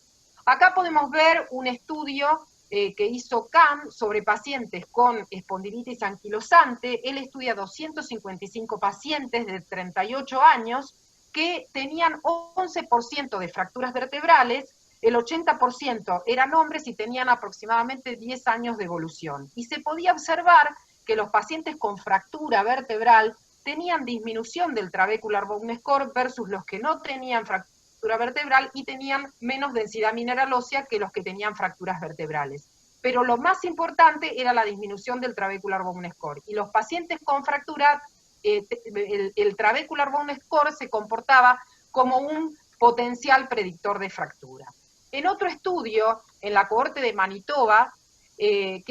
Acá podemos ver un estudio que hizo CAM sobre pacientes con espondilitis anquilosante. Él estudia 255 pacientes de 38 años que tenían 11% de fracturas vertebrales, el 80% eran hombres y tenían aproximadamente 10 años de evolución. Y se podía observar que los pacientes con fractura vertebral tenían disminución del trabecular bone score versus los que no tenían fractura vertebral y tenían menos densidad mineral ósea que los que tenían fracturas vertebrales. Pero lo más importante era la disminución del trabecular bone score. Y los pacientes con fractura, el trabecular bone score se comportaba como un potencial predictor de fractura. En otro estudio, en la cohorte de Manitoba, en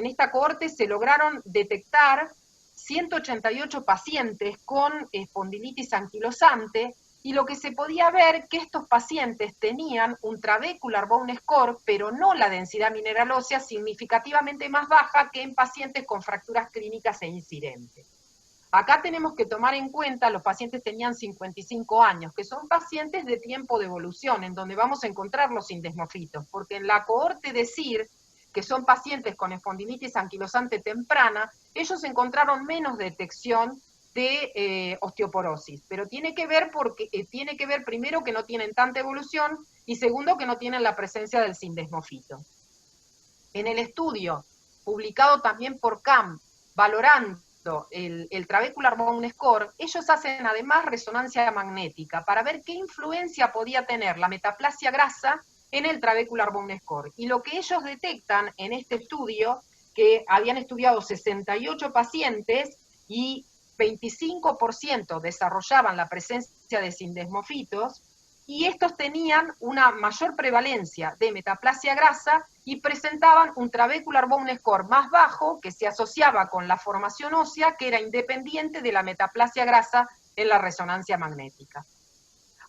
esta cohorte se lograron detectar 188 pacientes con espondilitis anquilosante y lo que se podía ver que estos pacientes tenían un trabecular bone score, pero no la densidad mineral ósea significativamente más baja que en pacientes con fracturas clínicas e incidentes. Acá tenemos que tomar en cuenta, los pacientes tenían 55 años, que son pacientes de tiempo de evolución, en donde vamos a encontrar los sindesmofitos, porque en la cohorte de CIR, que son pacientes con espondilitis anquilosante temprana, ellos encontraron menos detección de osteoporosis, pero tiene que ver primero que no tienen tanta evolución y segundo que no tienen la presencia del sindesmofito. En el estudio, publicado también por CAM, valorando el trabecular bone score, ellos hacen además resonancia magnética para ver qué influencia podía tener la metaplasia grasa en el trabecular bone score. Y lo que ellos detectan en este estudio, que habían estudiado 68 pacientes y 25% desarrollaban la presencia de sindesmofitos, y estos tenían una mayor prevalencia de metaplasia grasa y presentaban un trabecular bone score más bajo que se asociaba con la formación ósea que era independiente de la metaplasia grasa en la resonancia magnética.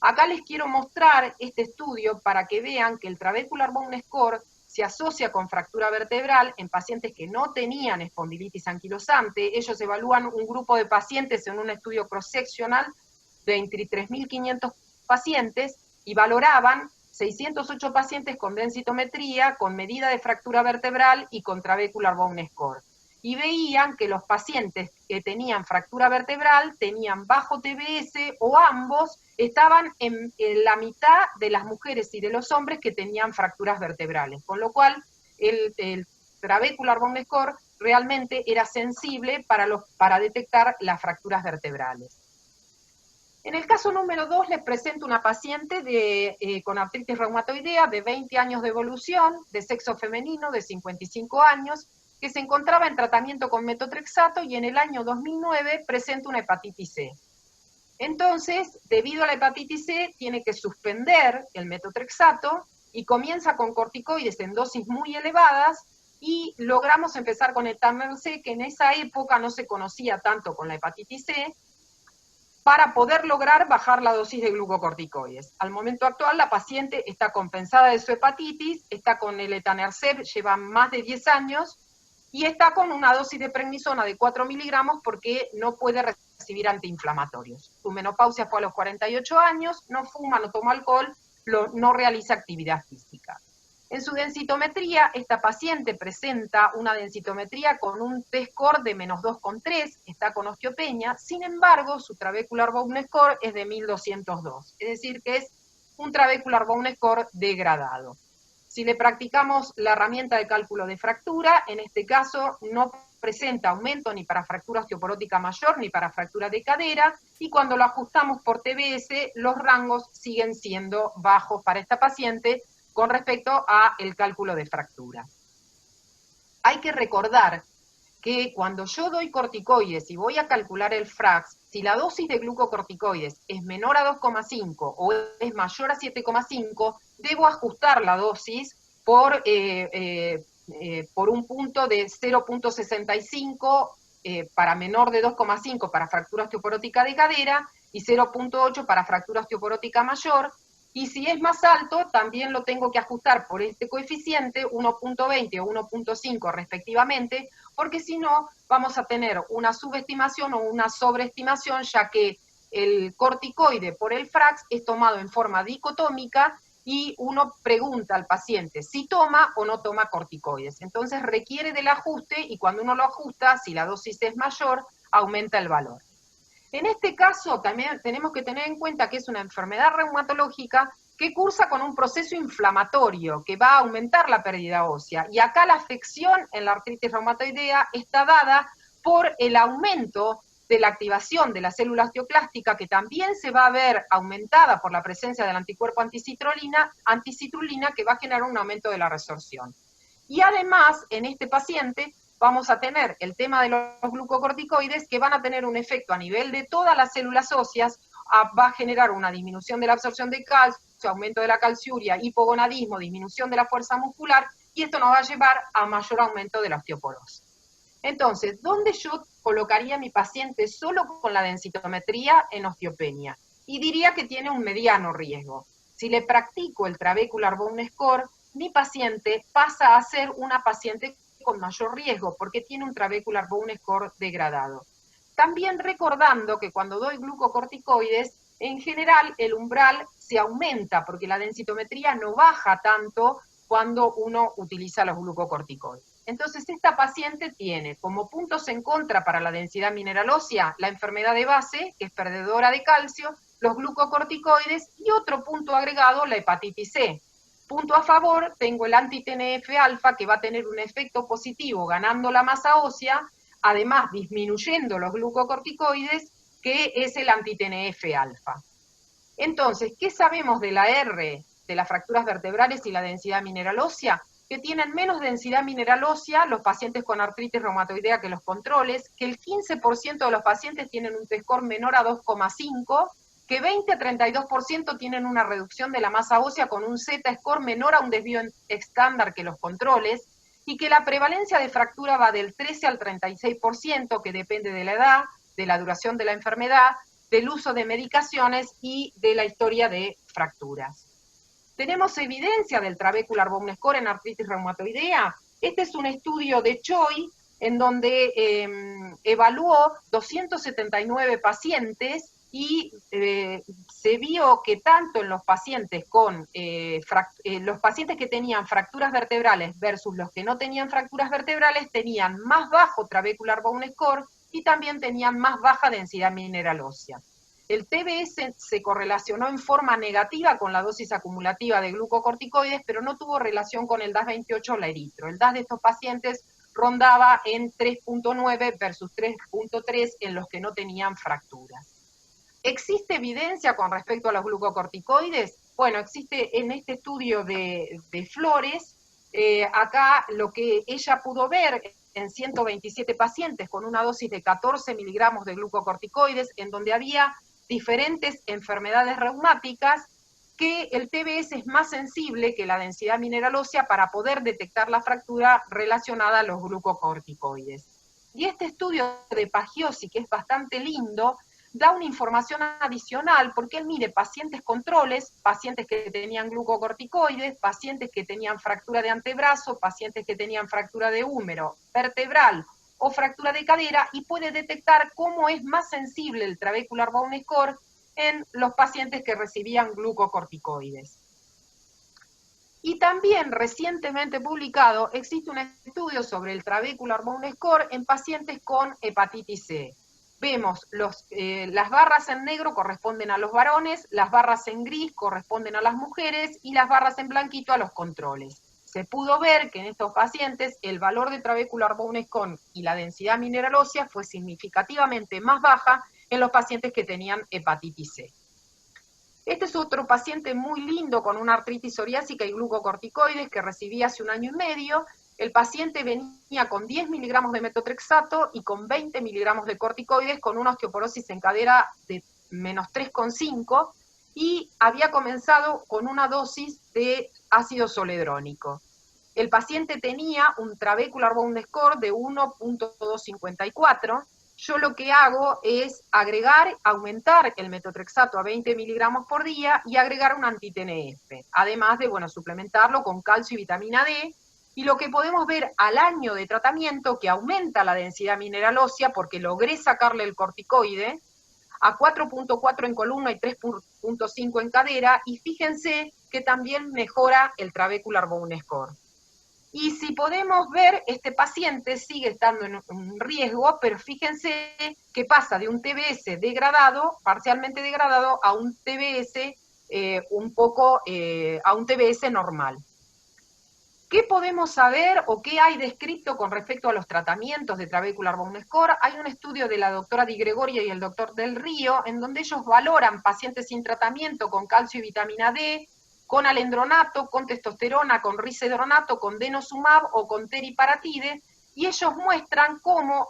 Acá les quiero mostrar este estudio para que vean que el trabecular bone score se asocia con fractura vertebral en pacientes que no tenían espondilitis anquilosante. Ellos evalúan un grupo de pacientes en un estudio cross-seccional de entre 3.500 pacientes y valoraban 608 pacientes con densitometría, con medida de fractura vertebral y con trabecular bone score. Y veían que los pacientes que tenían fractura vertebral tenían bajo TBS o ambos estaban en la mitad de las mujeres y de los hombres que tenían fracturas vertebrales, con lo cual el trabecular bone score realmente era sensible para detectar las fracturas vertebrales. En el caso número 2 les presento una paciente con artritis reumatoidea de 20 años de evolución, de sexo femenino, de 55 años, que se encontraba en tratamiento con metotrexato y en el año 2009 presenta una hepatitis C. Entonces, debido a la hepatitis C, tiene que suspender el metotrexato y comienza con corticoides en dosis muy elevadas y logramos empezar con el Tamer-C, que en esa época no se conocía tanto con la hepatitis C, para poder lograr bajar la dosis de glucocorticoides. Al momento actual, la paciente está compensada de su hepatitis, está con el etanercept, lleva más de 10 años, y está con una dosis de prednisona de 4 miligramos porque no puede recibir antiinflamatorios. Su menopausia fue a los 48 años, no fuma, no toma alcohol, no realiza actividad física. En su densitometría, esta paciente presenta una densitometría con un T-score de menos 2,3, está con osteopenia, sin embargo, su trabecular bone score es de 1202, es decir, que es un trabecular bone score degradado. Si le practicamos la herramienta de cálculo de fractura, en este caso no presenta aumento ni para fractura osteoporótica mayor ni para fractura de cadera, y cuando lo ajustamos por TBS, los rangos siguen siendo bajos para esta paciente con respecto a el cálculo de fractura. Hay que recordar que cuando yo doy corticoides y voy a calcular el FRAX, si la dosis de glucocorticoides es menor a 2,5 o es mayor a 7,5, debo ajustar la dosis por un punto de 0,65 para menor de 2,5 para fractura osteoporótica de cadera y 0,8 para fractura osteoporótica mayor. Y si es más alto, también lo tengo que ajustar por este coeficiente, 1,20 o 1,5 respectivamente, porque si no, vamos a tener una subestimación o una sobreestimación, ya que el corticoide por el FRAX es tomado en forma dicotómica y uno pregunta al paciente si toma o no toma corticoides. Entonces requiere del ajuste y cuando uno lo ajusta, si la dosis es mayor, aumenta el valor. En este caso también tenemos que tener en cuenta que es una enfermedad reumatológica que cursa con un proceso inflamatorio que va a aumentar la pérdida ósea. Y acá la afección en la artritis reumatoidea está dada por el aumento de la activación de la célula osteoclástica, que también se va a ver aumentada por la presencia del anticuerpo anticitrulina, que va a generar un aumento de la resorción. Y además, en este paciente, vamos a tener el tema de los glucocorticoides que van a tener un efecto a nivel de todas las células óseas, va a generar una disminución de la absorción de calcio, aumento de la calciuria, hipogonadismo, disminución de la fuerza muscular, y esto nos va a llevar a mayor aumento de la osteoporosis. Entonces, ¿dónde yo colocaría a mi paciente solo con la densitometría en osteopenia? y diría que tiene un mediano riesgo. Si le practico el trabecular bone score, mi paciente pasa a ser una paciente con mayor riesgo porque tiene un trabecular bone score degradado. También recordando que cuando doy glucocorticoides, en general el umbral se aumenta porque la densitometría no baja tanto cuando uno utiliza los glucocorticoides. Entonces esta paciente tiene como puntos en contra para la densidad mineral ósea la enfermedad de base, que es perdedora de calcio, los glucocorticoides y otro punto agregado, la hepatitis C. Punto a favor, tengo el anti-TNF-alfa que va a tener un efecto positivo ganando la masa ósea, además disminuyendo los glucocorticoides, que es el anti-TNF-alfa. Entonces, ¿qué sabemos de la R, de las fracturas vertebrales y la densidad mineral ósea? Que tienen menos densidad mineral ósea los pacientes con artritis reumatoidea que los controles, que el 15% de los pacientes tienen un T-score menor a 2,5, que 20 a 32% tienen una reducción de la masa ósea con un Z-score menor a un desvío estándar que los controles, y que la prevalencia de fractura va del 13 al 36%, que depende de la edad, de la duración de la enfermedad, del uso de medicaciones y de la historia de fracturas. ¿Tenemos evidencia del trabecular bone score en artritis reumatoidea? Este es un estudio de Choi en donde evaluó 279 pacientes y se vio que tanto en los pacientes los pacientes que tenían fracturas vertebrales versus los que no tenían fracturas vertebrales tenían más bajo trabecular bone score y también tenían más baja densidad mineral ósea. El TBS se correlacionó en forma negativa con la dosis acumulativa de glucocorticoides, pero no tuvo relación con el DAS28 o la eritro. El DAS de estos pacientes rondaba en 3.9 versus 3.3 en los que no tenían fracturas. ¿Existe evidencia con respecto a los glucocorticoides? Bueno, existe en este estudio de Flores, acá lo que ella pudo ver en 127 pacientes con una dosis de 14 miligramos de glucocorticoides, en donde había diferentes enfermedades reumáticas, que el TBS es más sensible que la densidad mineral ósea para poder detectar la fractura relacionada a los glucocorticoides. Y este estudio de Pagiosi, que es bastante lindo, da una información adicional porque él mide pacientes controles, pacientes que tenían glucocorticoides, pacientes que tenían fractura de antebrazo, pacientes que tenían fractura de húmero, vertebral o fractura de cadera, y puede detectar cómo es más sensible el trabecular bone score en los pacientes que recibían glucocorticoides. Y también recientemente publicado existe un estudio sobre el trabecular bone score en pacientes con hepatitis C. Vemos las barras en negro corresponden a los varones, las barras en gris corresponden a las mujeres y las barras en blanquito a los controles. Se pudo ver que en estos pacientes el valor de trabecular bone score y la densidad mineral ósea fue significativamente más baja en los pacientes que tenían hepatitis C. Este es otro paciente muy lindo con una artritis psoriásica y glucocorticoides que recibí hace 1 año y medio. El paciente venía con 10 miligramos de metotrexato y con 20 miligramos de corticoides con una osteoporosis en cadera de menos 3,5 y había comenzado con una dosis de ácido zoledrónico. El paciente tenía un trabecular bone score de 1.254. Yo lo que hago es aumentar el metotrexato a 20 miligramos por día y agregar un anti-TNF, además de, suplementarlo con calcio y vitamina D. Y lo que podemos ver al año de tratamiento, que aumenta la densidad mineral ósea porque logré sacarle el corticoide, a 4.4 en columna y 3.5 en cadera, y fíjense que también mejora el trabecular bone score. Y si podemos ver, este paciente sigue estando en un riesgo, pero fíjense que pasa de un TBS degradado, parcialmente degradado, a un TBS a un TBS normal. ¿Qué podemos saber o qué hay descrito con respecto a los tratamientos de trabecular bone score? Hay un estudio de la doctora Di Gregorio y el doctor Del Río, en donde ellos valoran pacientes sin tratamiento con calcio y vitamina D, con alendronato, con testosterona, con risedronato, con denosumab o con teriparatide, y ellos muestran cómo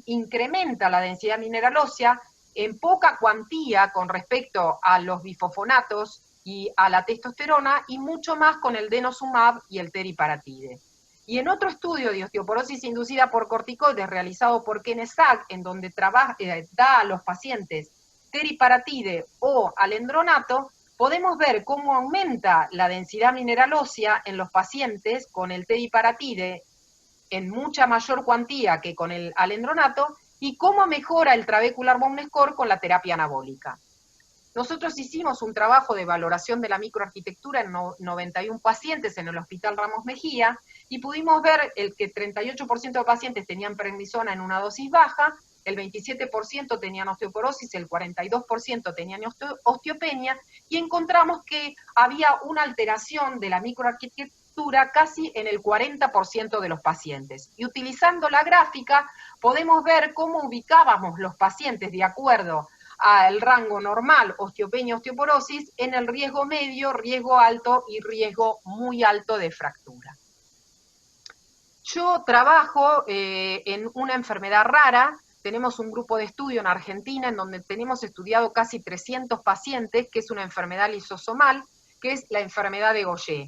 incrementa la densidad mineral ósea en poca cuantía con respecto a los bifosfonatos y a la testosterona, y mucho más con el denosumab y el teriparatide. Y en otro estudio de osteoporosis inducida por corticoides realizado por Kenneth Sack, en donde da a los pacientes teriparatide o alendronato, podemos ver cómo aumenta la densidad mineral ósea en los pacientes con el teriparatide en mucha mayor cuantía que con el alendronato, y cómo mejora el trabecular bone score con la terapia anabólica. Nosotros hicimos un trabajo de valoración de la microarquitectura en 91 pacientes en el Hospital Ramos Mejía, y pudimos ver el que 38% de pacientes tenían prednisona en una dosis baja, el 27% tenían osteoporosis, el 42% tenían osteopenia, y encontramos que había una alteración de la microarquitectura casi en el 40% de los pacientes. Y utilizando la gráfica podemos ver cómo ubicábamos los pacientes de acuerdo al rango normal, osteopenia, osteoporosis, en el riesgo medio, riesgo alto y riesgo muy alto de fractura. Yo trabajo en una enfermedad rara. Tenemos un grupo de estudio en Argentina en donde tenemos estudiado casi 300 pacientes, que es una enfermedad lisosomal, que es la enfermedad de Gaucher,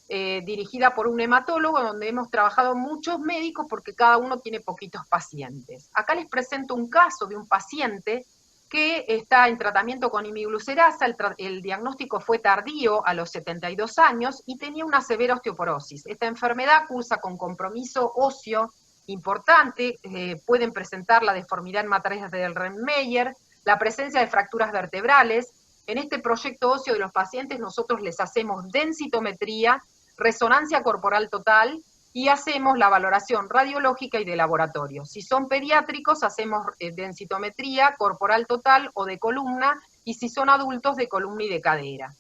dirigida por un hematólogo, donde hemos trabajado muchos médicos porque cada uno tiene poquitos pacientes. Acá les presento un caso de un paciente que está en tratamiento con imiglucerasa. El diagnóstico fue tardío, a los 72 años, y tenía una severa osteoporosis. Esta enfermedad cursa con compromiso óseo importante, pueden presentar la deformidad en matriz del Rennmeyer, la presencia de fracturas vertebrales. En este proyecto óseo de los pacientes nosotros les hacemos densitometría, resonancia corporal total, y hacemos la valoración radiológica y de laboratorio. Si son pediátricos, hacemos densitometría corporal total o de columna, y si son adultos, de columna y de cadera.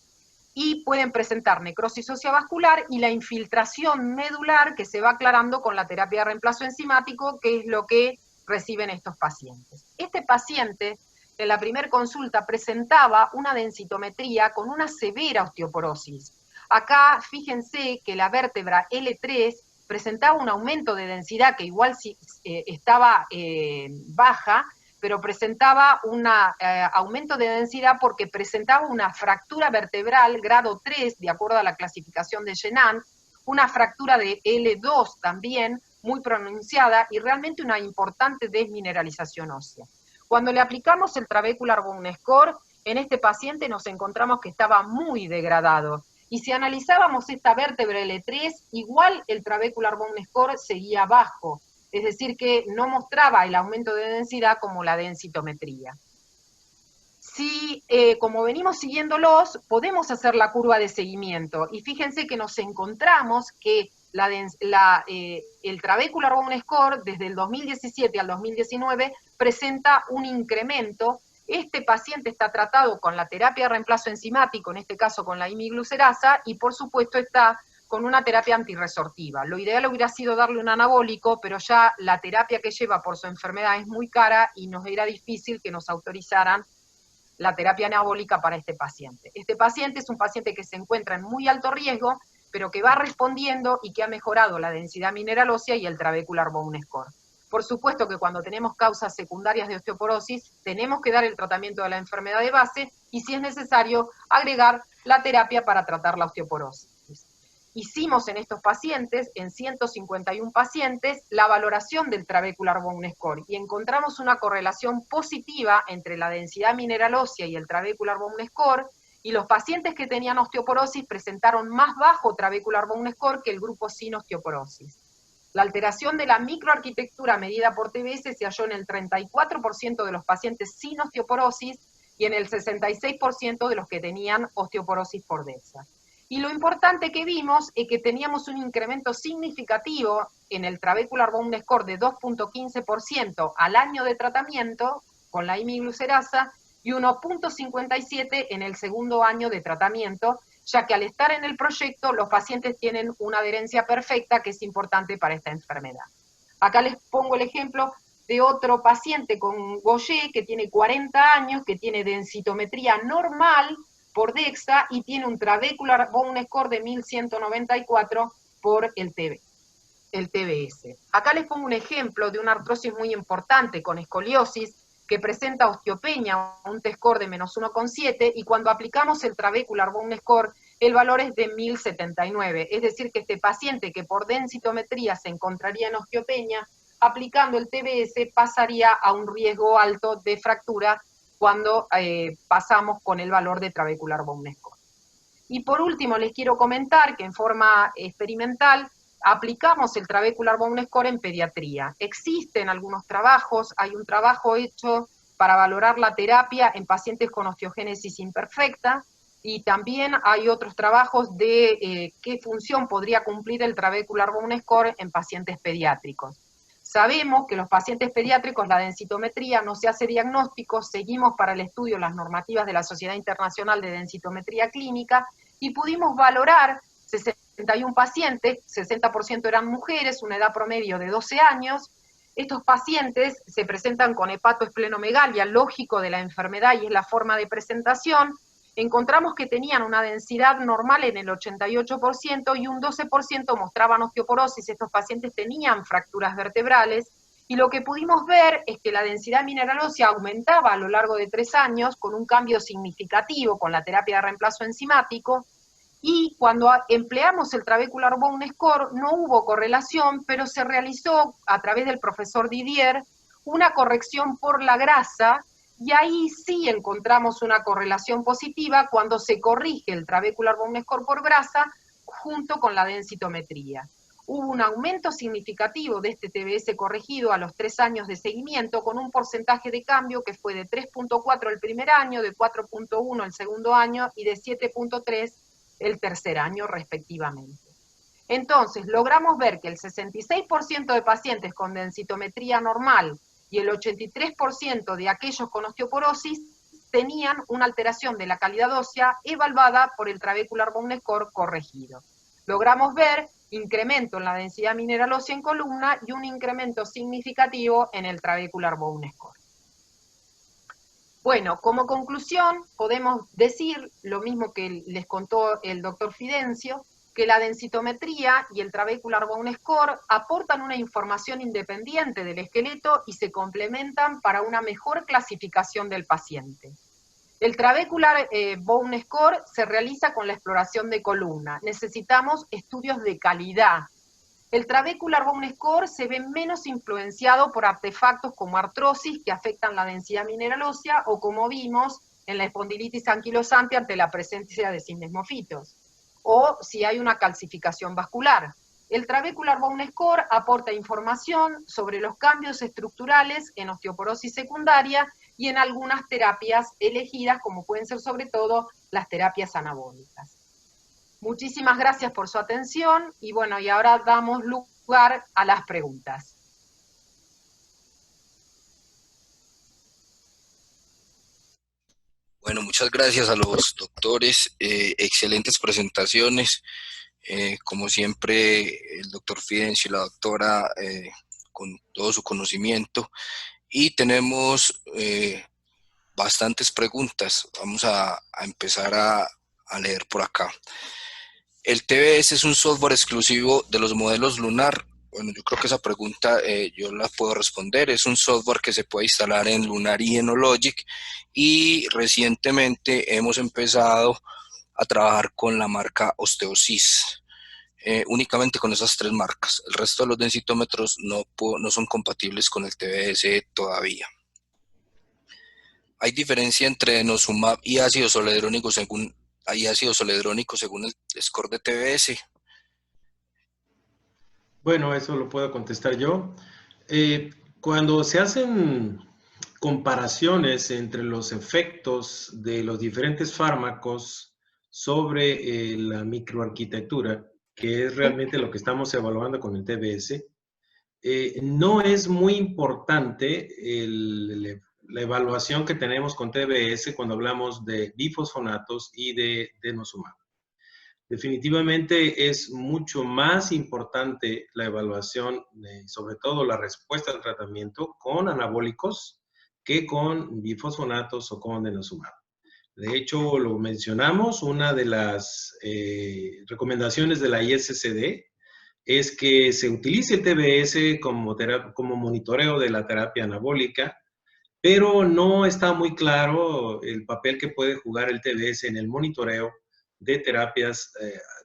Y pueden presentar necrosis ósea vascular y la infiltración medular, que se va aclarando con la terapia de reemplazo enzimático, que es lo que reciben estos pacientes. Este paciente, en la primera consulta, presentaba una densitometría con una severa osteoporosis. Acá, fíjense que la vértebra L3 presentaba un aumento de densidad que igual estaba baja, pero presentaba un aumento de densidad porque presentaba una fractura vertebral grado 3, de acuerdo a la clasificación de Shenan, una fractura de L2 también, muy pronunciada, y realmente una importante desmineralización ósea. Cuando le aplicamos el trabecular bone score, en este paciente nos encontramos que estaba muy degradado. Y si analizábamos esta vértebra L3, igual el trabecular bone score seguía bajo, es decir, que no mostraba el aumento de densidad como la densitometría. Si, como venimos siguiéndolos, podemos hacer la curva de seguimiento, y fíjense que nos encontramos que el trabecular bone score desde el 2017 al 2019 presenta un incremento. Este paciente está tratado con la terapia de reemplazo enzimático, en este caso con la imiglucerasa, y por supuesto está con una terapia antirresortiva. Lo ideal hubiera sido darle un anabólico, pero ya la terapia que lleva por su enfermedad es muy cara y nos era difícil que nos autorizaran la terapia anabólica para este paciente. Este paciente es un paciente que se encuentra en muy alto riesgo, pero que va respondiendo y que ha mejorado la densidad mineral ósea y el trabecular bone score. Por supuesto que cuando tenemos causas secundarias de osteoporosis, tenemos que dar el tratamiento de la enfermedad de base y, si es necesario, agregar la terapia para tratar la osteoporosis. Hicimos en estos pacientes, en 151 pacientes, la valoración del trabecular bone score y encontramos una correlación positiva entre la densidad mineral ósea y el trabecular bone score, y los pacientes que tenían osteoporosis presentaron más bajo trabecular bone score que el grupo sin osteoporosis. La alteración de la microarquitectura medida por TBS se halló en el 34% de los pacientes sin osteoporosis y en el 66% de los que tenían osteoporosis por DEXA. Y lo importante que vimos es que teníamos un incremento significativo en el trabecular bone score de 2.15% al año de tratamiento con la imiglucerasa y 1.57 en el segundo año de tratamiento, ya que al estar en el proyecto los pacientes tienen una adherencia perfecta, que es importante para esta enfermedad. Acá les pongo el ejemplo de otro paciente con Gaucher que tiene 40 años, que tiene densitometría normal por DEXA y tiene un trabecular bone score de 1194 por el TBS. Acá les pongo un ejemplo de una artrosis muy importante con escoliosis que presenta osteopenia, un T-score de menos 1,7, y cuando aplicamos el trabecular bone score, el valor es de 1079, es decir, que este paciente que por densitometría se encontraría en osteopenia, aplicando el TBS pasaría a un riesgo alto de fractura cuando pasamos con el valor de trabecular Bone Score. Y por último, les quiero comentar que en forma experimental aplicamos el trabecular Bone Score en pediatría. Existen algunos trabajos, hay un trabajo hecho para valorar la terapia en pacientes con osteogénesis imperfecta, y también hay otros trabajos de qué función podría cumplir el trabecular Bone Score en pacientes pediátricos. Sabemos que los pacientes pediátricos la densitometría no se hace diagnóstico, seguimos para el estudio las normativas de la Sociedad Internacional de Densitometría Clínica y pudimos valorar 61 pacientes, 60% eran mujeres, una edad promedio de 12 años. Estos pacientes se presentan con hepatoesplenomegalia, lógico de la enfermedad y es la forma de presentación. Encontramos que tenían una densidad normal en el 88% y un 12% mostraban osteoporosis. Estos pacientes tenían fracturas vertebrales y lo que pudimos ver es que la densidad mineral ósea aumentaba a lo largo de 3 años con un cambio significativo con la terapia de reemplazo enzimático, y cuando empleamos el trabecular Bone Score no hubo correlación, pero se realizó a través del profesor Didier una corrección por la grasa, y ahí sí encontramos una correlación positiva cuando se corrige el trabecular Bone Score por grasa junto con la densitometría. Hubo un aumento significativo de este TBS corregido a los 3 años de seguimiento, con un porcentaje de cambio que fue de 3.4 el primer año, de 4.1 el segundo año y de 7.3 el tercer año respectivamente. Entonces, logramos ver que el 66% de pacientes con densitometría normal y el 83% de aquellos con osteoporosis tenían una alteración de la calidad ósea evaluada por el trabecular Bone Score corregido. Logramos ver incremento en la densidad mineral ósea en columna y un incremento significativo en el trabecular Bone Score. Bueno, como conclusión, podemos decir lo mismo que les contó el doctor Fidencio, que la densitometría y el trabecular Bone Score aportan una información independiente del esqueleto y se complementan para una mejor clasificación del paciente. El trabecular Bone Score se realiza con la exploración de columna. Necesitamos estudios de calidad. El trabecular Bone Score se ve menos influenciado por artefactos como artrosis que afectan la densidad mineral ósea o como vimos en la espondilitis anquilosante ante la presencia de syndesmofitos, o si hay una calcificación vascular. El trabecular Bone Score aporta información sobre los cambios estructurales en osteoporosis secundaria y en algunas terapias elegidas, como pueden ser sobre todo las terapias anabólicas. Muchísimas gracias por su atención y bueno, y ahora damos lugar a las preguntas. Bueno, muchas gracias a los doctores, excelentes presentaciones. Como siempre, el doctor Fidencio y la doctora con todo su conocimiento. Y tenemos bastantes preguntas. Vamos a empezar a leer por acá. ¿El TBS es un software exclusivo de los modelos Lunar? Bueno, yo creo que esa pregunta yo la puedo responder. Es un software que se puede instalar en Lunar y en Ologic, y recientemente hemos empezado a trabajar con la marca OsteoSys. Únicamente con esas 3 marcas. El resto de los densitómetros no son compatibles con el TBS todavía. ¿Hay diferencia entre denosumab y ácido zoledrónico según el score de TBS? Bueno, eso lo puedo contestar yo. Cuando se hacen comparaciones entre los efectos de los diferentes fármacos sobre la microarquitectura, que es realmente lo que estamos evaluando con el TBS, no es muy importante la evaluación que tenemos con TBS cuando hablamos de bifosfonatos y de denosumab. Definitivamente es mucho más importante la evaluación, sobre todo la respuesta al tratamiento con anabólicos que con bifosfonatos o con denosumab. De hecho, lo mencionamos, una de las recomendaciones de la ISCD es que se utilice el TBS como monitoreo de la terapia anabólica, pero no está muy claro el papel que puede jugar el TBS en el monitoreo de terapias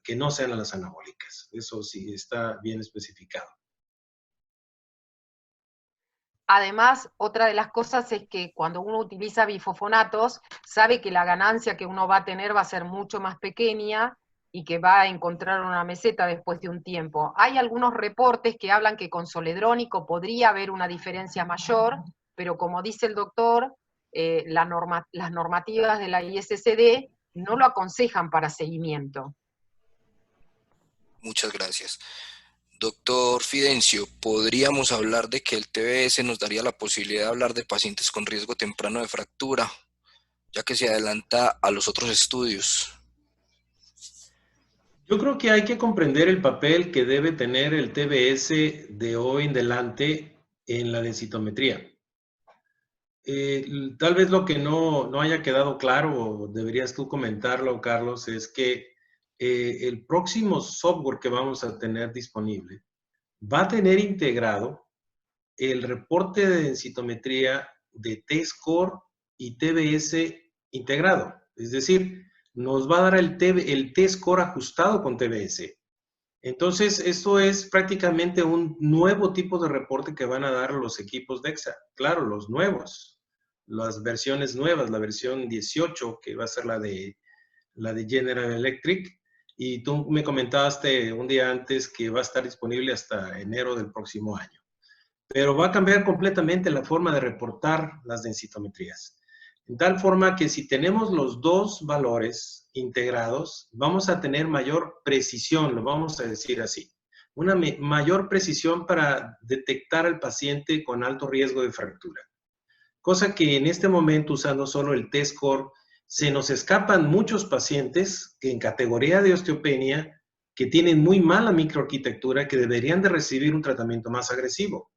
que no sean las anabólicas. Eso sí está bien especificado. Además, otra de las cosas es que cuando uno utiliza bifosfonatos, sabe que la ganancia que uno va a tener va a ser mucho más pequeña y que va a encontrar una meseta después de un tiempo. Hay algunos reportes que hablan que con soledrónico podría haber una diferencia mayor, pero como dice el doctor, las normativas de la ISSD no lo aconsejan para seguimiento. Muchas gracias. Doctor Fidencio, ¿podríamos hablar de que el TBS nos daría la posibilidad de hablar de pacientes con riesgo temprano de fractura, ya que se adelanta a los otros estudios? Yo creo que hay que comprender el papel que debe tener el TBS de hoy en adelante en la densitometría. Tal vez lo que no haya quedado claro, o deberías tú comentarlo, Carlos, es que el próximo software que vamos a tener disponible va a tener integrado el reporte de densitometría de T-score y TBS integrado. Es decir, nos va a dar el T-score ajustado con TBS. Entonces, esto es prácticamente un nuevo tipo de reporte que van a dar los equipos DEXA. Claro, los nuevos, las versiones nuevas, la versión 18, que va a ser la de General Electric. Y tú me comentaste un día antes que va a estar disponible hasta enero del próximo año. Pero va a cambiar completamente la forma de reportar las densitometrías. En tal forma que si tenemos los dos valores integrados, vamos a tener mayor precisión, lo vamos a decir así. Una mayor precisión para detectar al paciente con alto riesgo de fractura. Cosa que en este momento, usando solo el T-score, se nos escapan muchos pacientes que en categoría de osteopenia que tienen muy mala microarquitectura, que deberían de recibir un tratamiento más agresivo.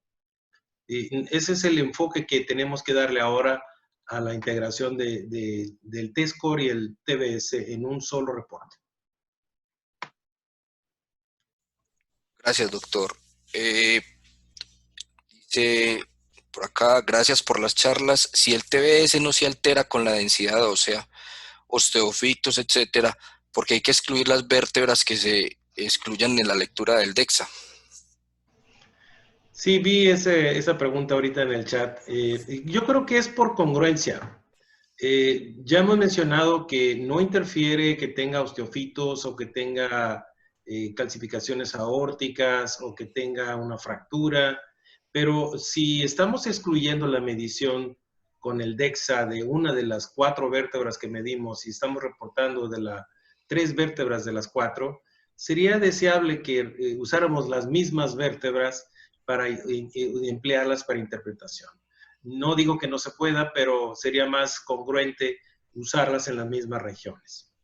Y ese es el enfoque que tenemos que darle ahora a la integración del T-score y el TBS en un solo reporte. Gracias, doctor. Dice por acá, gracias por las charlas. Si el TBS no se altera con la densidad ósea, osteofitos, etcétera, porque hay que excluir las vértebras que se excluyan en la lectura del DEXA. Sí, vi esa pregunta ahorita en el chat. Yo creo que es por congruencia. Ya hemos mencionado que no interfiere que tenga osteofitos o que tenga calcificaciones aórticas o que tenga una fractura, pero si estamos excluyendo la medición con el DEXA de una de las 4 vértebras que medimos y estamos reportando de las 3 vértebras de las 4, sería deseable que usáramos las mismas vértebras para emplearlas para interpretación. No digo que no se pueda, pero sería más congruente usarlas en las mismas regiones.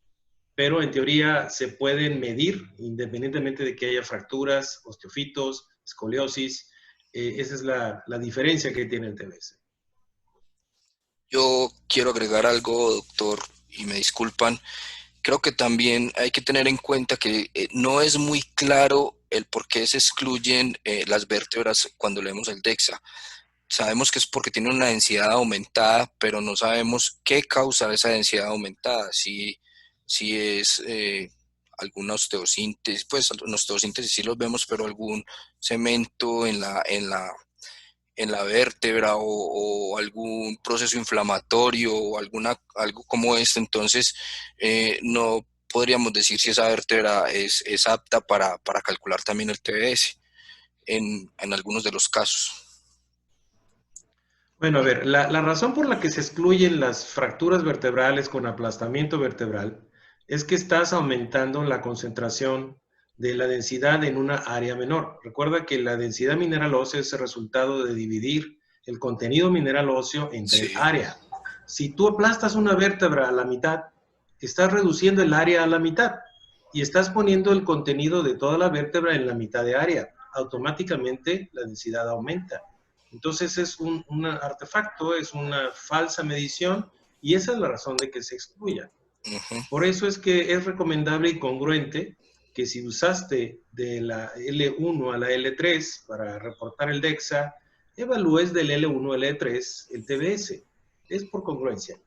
Pero en teoría se pueden medir independientemente de que haya fracturas, osteofitos, escoliosis. Esa es la diferencia que tiene el TBS. Yo quiero agregar algo, doctor, y me disculpan. Creo que también hay que tener en cuenta que no es muy claro el por qué se excluyen las vértebras cuando leemos el DEXA. Sabemos que es porque tiene una densidad aumentada, pero no sabemos qué causa esa densidad aumentada. Si es alguna osteosíntesis, pues en osteosíntesis sí los vemos, pero algún cemento en la vértebra o algún proceso inflamatorio o algo como este. Entonces, no podríamos decir si esa vértebra es apta para calcular también el TBS en algunos de los casos. Bueno, a ver, la razón por la que se excluyen las fracturas vertebrales con aplastamiento vertebral es que estás aumentando la concentración de la densidad en una área menor. Recuerda que la densidad mineral ósea es el resultado de dividir el contenido mineral óseo entre el Sí. área. Si tú aplastas una vértebra a la mitad, estás reduciendo el área a la mitad y estás poniendo el contenido de toda la vértebra en la mitad de área. Automáticamente la densidad aumenta. Entonces es un artefacto, es una falsa medición y esa es la razón de que se excluya. Uh-huh. Por eso es que es recomendable y congruente que si usaste de la L1 a la L3 para reportar el DEXA, evalúes del L1 al L3 el TBS. Es por congruencia.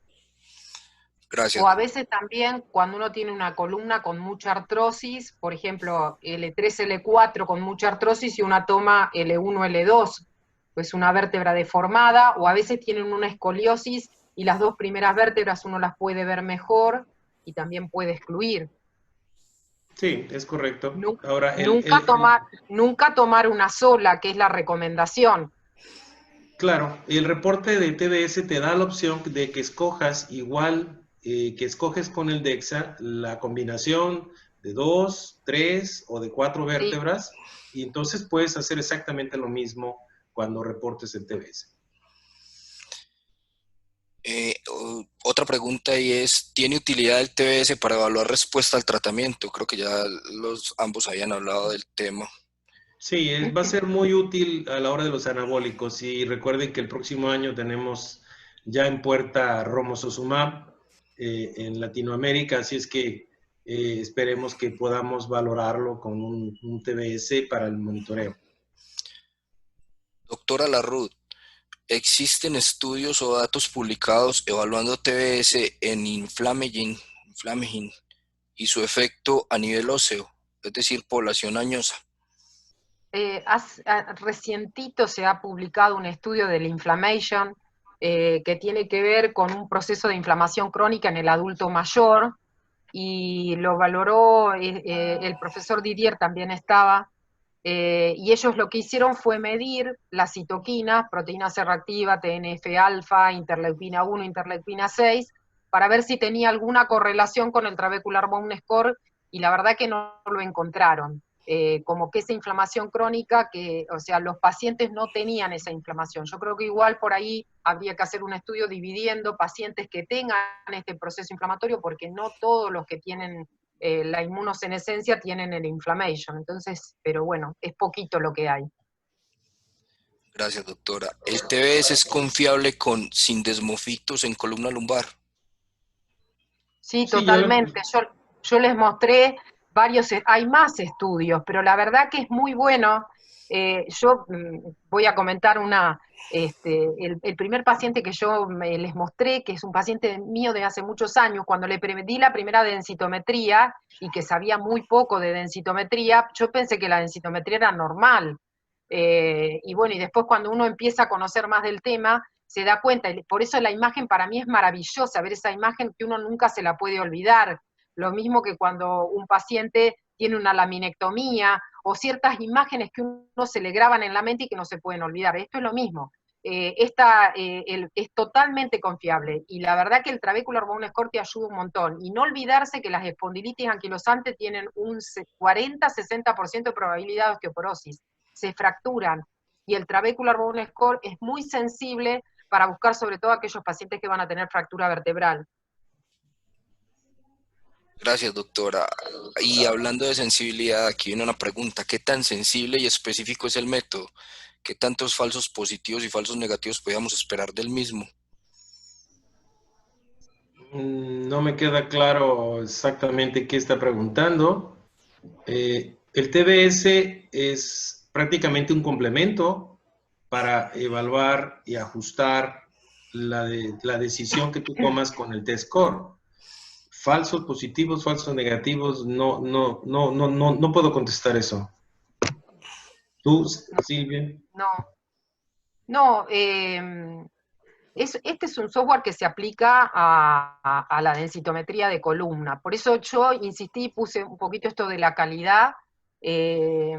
Gracias. O a veces también cuando uno tiene una columna con mucha artrosis, por ejemplo, L3, L4 con mucha artrosis y una toma L1, L2, pues una vértebra deformada, o a veces tienen una escoliosis y las dos primeras vértebras uno las puede ver mejor y también puede excluir. Sí, es correcto. Ahora, Nunca tomar una sola, que es la recomendación. claro, el reporte de TBS te da la opción de que escojas igual que escoges con el DEXA la combinación de 2, 3 o de 4 Sí. vértebras, y entonces puedes hacer exactamente lo mismo cuando reportes el TBS. Otra pregunta y es, ¿tiene utilidad el TBS para evaluar respuesta al tratamiento? Creo que ya ambos habían hablado del tema. Sí, va a ser muy útil a la hora de los anabólicos, y recuerden que el próximo año tenemos ya en puerta Romosozumab en Latinoamérica, así es que esperemos que podamos valorarlo con un TBS para el monitoreo. Doctora Larrud, ¿existen estudios o datos publicados evaluando TBS en inflamaging y su efecto a nivel óseo, es decir, población añosa? Recientito se ha publicado un estudio del inflammation que tiene que ver con un proceso de inflamación crónica en el adulto mayor, y lo valoró el profesor Didier, también estaba, y ellos lo que hicieron fue medir las citoquinas, proteína C reactiva, TNF-alfa, interleuquina 1, interleuquina 6, para ver si tenía alguna correlación con el trabecular bone score, y la verdad que no lo encontraron. Como que esa inflamación crónica, o sea, los pacientes no tenían esa inflamación. Yo creo que igual por ahí habría que hacer un estudio dividiendo pacientes que tengan este proceso inflamatorio, porque no todos los que tienen la inmunosenescencia tienen el inflammation. Entonces, pero bueno, es poquito lo que hay. Gracias, doctora. ¿El TBS es confiable con sindesmofitos en columna lumbar? Sí, Sí, ya lo, totalmente. Yo les mostré varios, hay más estudios, pero la verdad que es muy bueno. Yo voy a comentar el primer paciente que yo les mostré, que es un paciente mío de hace muchos años, cuando le di la primera densitometría y que sabía muy poco de densitometría, yo pensé que la densitometría era normal. Y bueno, y después cuando uno empieza a conocer más del tema, se da cuenta, y por eso la imagen para mí es maravillosa, ver esa imagen que uno nunca se la puede olvidar. Lo mismo que cuando un paciente tiene una laminectomía, o ciertas imágenes que uno se le graban en la mente y que no se pueden olvidar. Esto es lo mismo. Es totalmente confiable, y la verdad que el trabecular bone score te ayuda un montón, y no olvidarse que las espondilitis anquilosantes tienen un 40-60% de probabilidad de osteoporosis, se fracturan, y el trabecular bone score es muy sensible para buscar sobre todo aquellos pacientes que van a tener fractura vertebral. Gracias, doctora. Y hablando de sensibilidad, aquí viene una pregunta. ¿Qué tan sensible y específico es el método? ¿Qué tantos falsos positivos y falsos negativos podíamos esperar del mismo? no me queda claro exactamente qué está preguntando. El TBS es prácticamente un complemento para evaluar y ajustar la decisión que tú tomas con el test score. Falsos positivos, falsos negativos, no puedo contestar eso. ¿Tú, Silvia? No, no, este es un software que se aplica a la densitometría de columna. Por eso yo insistí, puse un poquito esto de la calidad, eh,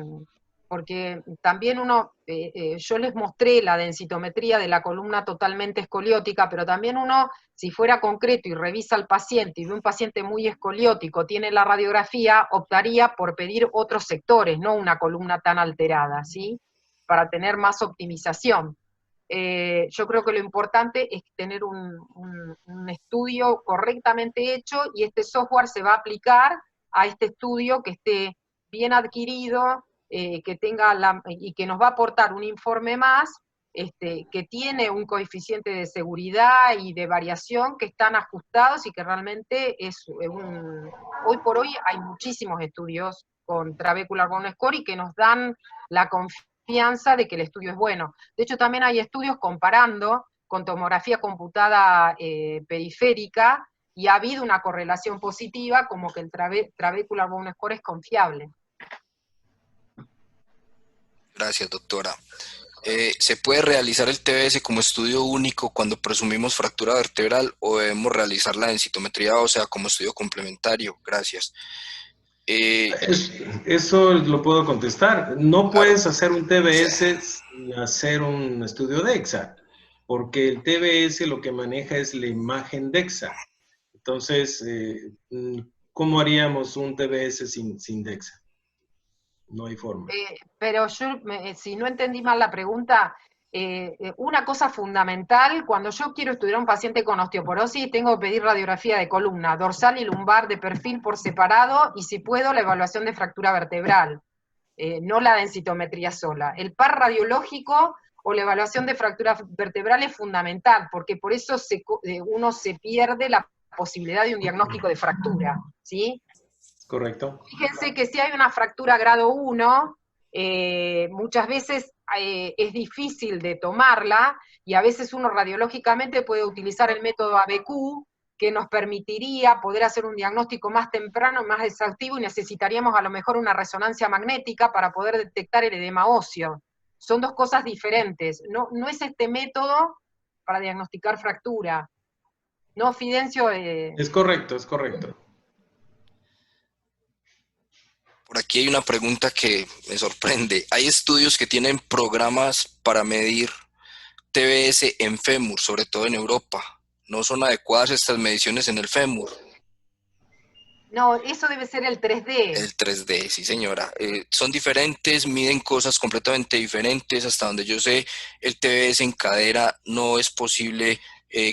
porque también yo les mostré la densitometría de la columna totalmente escoliótica, pero también uno, si fuera concreto y revisa al paciente y ve un paciente muy escoliótico, tiene la radiografía, optaría por pedir otros sectores, no una columna tan alterada, ¿sí? Para tener más optimización. Yo creo que lo importante es tener un estudio correctamente hecho, y este software se va a aplicar a este estudio que esté bien adquirido, que tenga y que nos va a aportar un informe más, que tiene un coeficiente de seguridad y de variación que están ajustados, y que realmente hoy por hoy hay muchísimos estudios con trabecular bone score y que nos dan la confianza de que el estudio es bueno. De hecho, también hay estudios comparando con tomografía computada periférica, y ha habido una correlación positiva, como que el trabecular bone score es confiable. Gracias, doctora. ¿Se puede realizar el TBS como estudio único cuando presumimos fractura vertebral o debemos realizar la densitometría ósea como estudio complementario? Gracias. Eso lo puedo contestar. No Claro. puedes hacer un TBS sin hacer un estudio DEXA, porque el TBS lo que maneja es la imagen DEXA. Entonces, ¿cómo haríamos un TBS sin DEXA? No hay forma. Pero yo, si no entendí mal la pregunta, una cosa fundamental, cuando yo quiero estudiar a un paciente con osteoporosis, tengo que pedir radiografía de columna, dorsal y lumbar de perfil por separado, y si puedo, la evaluación de fractura vertebral, no la densitometría sola. El par radiológico o la evaluación de fractura vertebral es fundamental, porque por eso uno se pierde la posibilidad de un diagnóstico de fractura, ¿sí? Correcto. Fíjense que si hay una fractura grado 1, muchas veces es difícil de tomarla, y a veces uno radiológicamente puede utilizar el método ABQ, que nos permitiría poder hacer un diagnóstico más temprano, más exhaustivo, y necesitaríamos a lo mejor una resonancia magnética para poder detectar el edema óseo. Son dos cosas diferentes. No, no es este método para diagnosticar fractura. ¿No, Fidencio? Es correcto, es correcto. Por aquí hay una pregunta que me sorprende. ¿Hay estudios que tienen programas para medir TBS en fémur, sobre todo en Europa? ¿No son adecuadas estas mediciones en el fémur? No, eso debe ser el 3D. El 3D, sí señora. Son diferentes, miden cosas completamente diferentes. Hasta donde yo sé, el TBS en cadera no es posible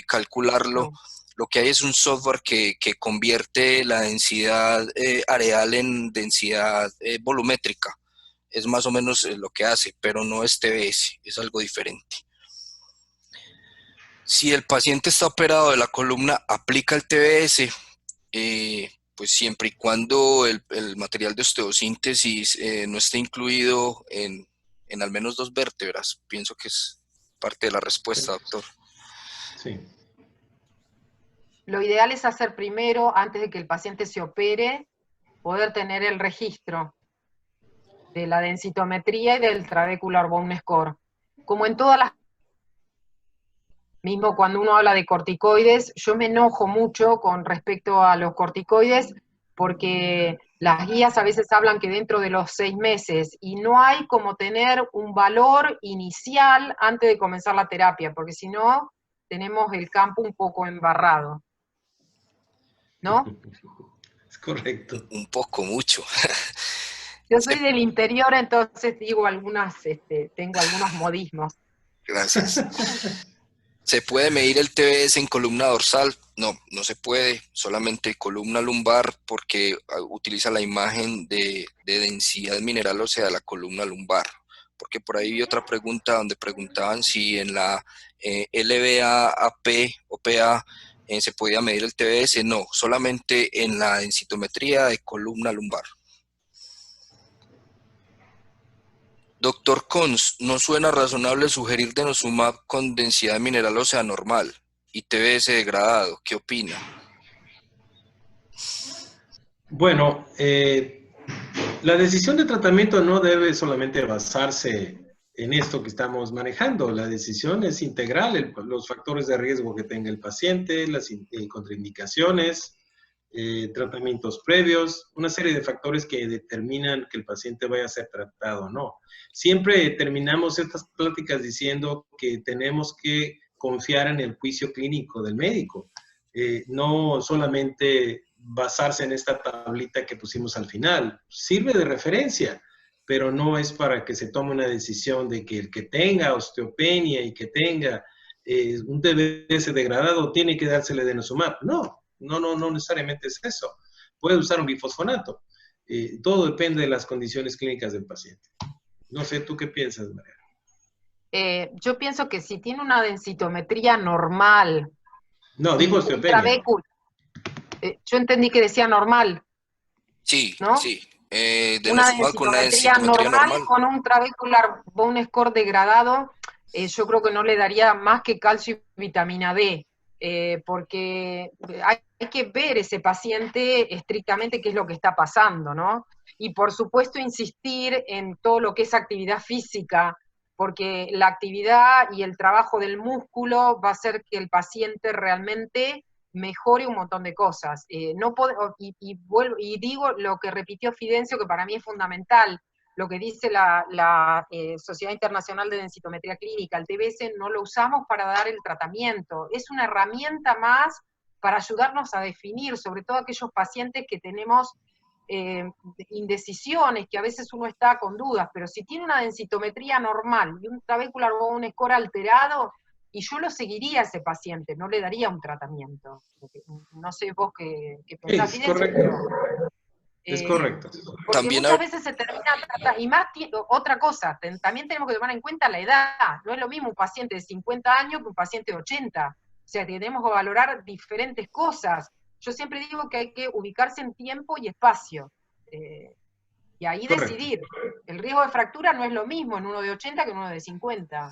calcularlo. No. Lo que hay es un software que convierte la densidad areal en densidad volumétrica. Es más o menos lo que hace, pero no es TBS, es algo diferente. Si el paciente está operado de la columna, aplica el TBS, pues siempre y cuando el material de osteosíntesis no esté incluido en al menos 2 vértebras. Pienso que es parte de la respuesta, doctor. Sí. Lo ideal es hacer primero, antes de que el paciente se opere, poder tener el registro de la densitometría y del trabecular bone score. Como en todas las... Mismo cuando uno habla de corticoides, yo me enojo mucho con respecto a los corticoides, porque las guías a veces hablan que dentro de los 6 meses, y no hay como tener un valor inicial antes de comenzar la terapia, porque si no, tenemos el campo un poco embarrado. ¿No? Es correcto. Un poco, mucho. Yo soy del interior, entonces digo tengo algunos modismos. Gracias. ¿Se puede medir el TBS en columna dorsal? No, no se puede, solamente columna lumbar, porque utiliza la imagen de densidad mineral ósea de la columna lumbar. Porque por ahí vi otra pregunta donde preguntaban si en la LVA-AP o PA se podía medir el TBS. No, solamente en la densitometría de columna lumbar. Doctor Cons, ¿no suena razonable sugerir denosumab con densidad mineral ósea normal y TBS degradado? ¿Qué opina? Bueno, la decisión de tratamiento no debe solamente basarse en esto que estamos manejando. La decisión es integral, los factores de riesgo que tenga el paciente, las contraindicaciones, tratamientos previos, una serie de factores que determinan que el paciente vaya a ser tratado o no. Siempre terminamos estas pláticas diciendo que tenemos que confiar en el juicio clínico del médico, no solamente basarse en esta tablita que pusimos al final. Sirve de referencia, pero no es para que se tome una decisión de que el que tenga osteopenia y que tenga un TBS degradado tiene que dársele denosumab. No necesariamente es eso. Puede usar un bifosfonato. Todo depende de las condiciones clínicas del paciente. No sé, ¿tú qué piensas, María? Yo pienso que si tiene una densitometría normal... No, dijo osteopenia. Yo entendí que decía normal. Sí, ¿no? sí. Una Denosumab con la densitometría densitometría normal. con un trabecular bone score degradado, yo creo que no le daría más que calcio y vitamina D, porque hay que ver ese paciente estrictamente qué es lo que está pasando, ¿no? Y por supuesto insistir en todo lo que es actividad física, porque la actividad y el trabajo del músculo va a hacer que el paciente realmente mejore un montón de cosas. Y digo lo que repitió Fidencio, que para mí es fundamental, lo que dice la Sociedad Internacional de Densitometría Clínica, el TBS no lo usamos para dar el tratamiento, es una herramienta más para ayudarnos a definir, sobre todo aquellos pacientes que tenemos indecisiones, que a veces uno está con dudas, pero si tiene una densitometría normal y un trabecular o un score alterado, y yo lo seguiría a ese paciente, no le daría un tratamiento. No sé vos qué pensás, Es Fidencio, correcto. pero, Es correcto. porque También muchas veces se termina tratando, y más otra cosa, también tenemos que tomar en cuenta la edad, no es lo mismo un paciente de 50 años que un paciente de 80, o sea, tenemos que valorar diferentes cosas. Yo siempre digo que hay que ubicarse en tiempo y espacio, y ahí Correcto. decidir. El riesgo de fractura no es lo mismo en uno de 80 que en uno de 50.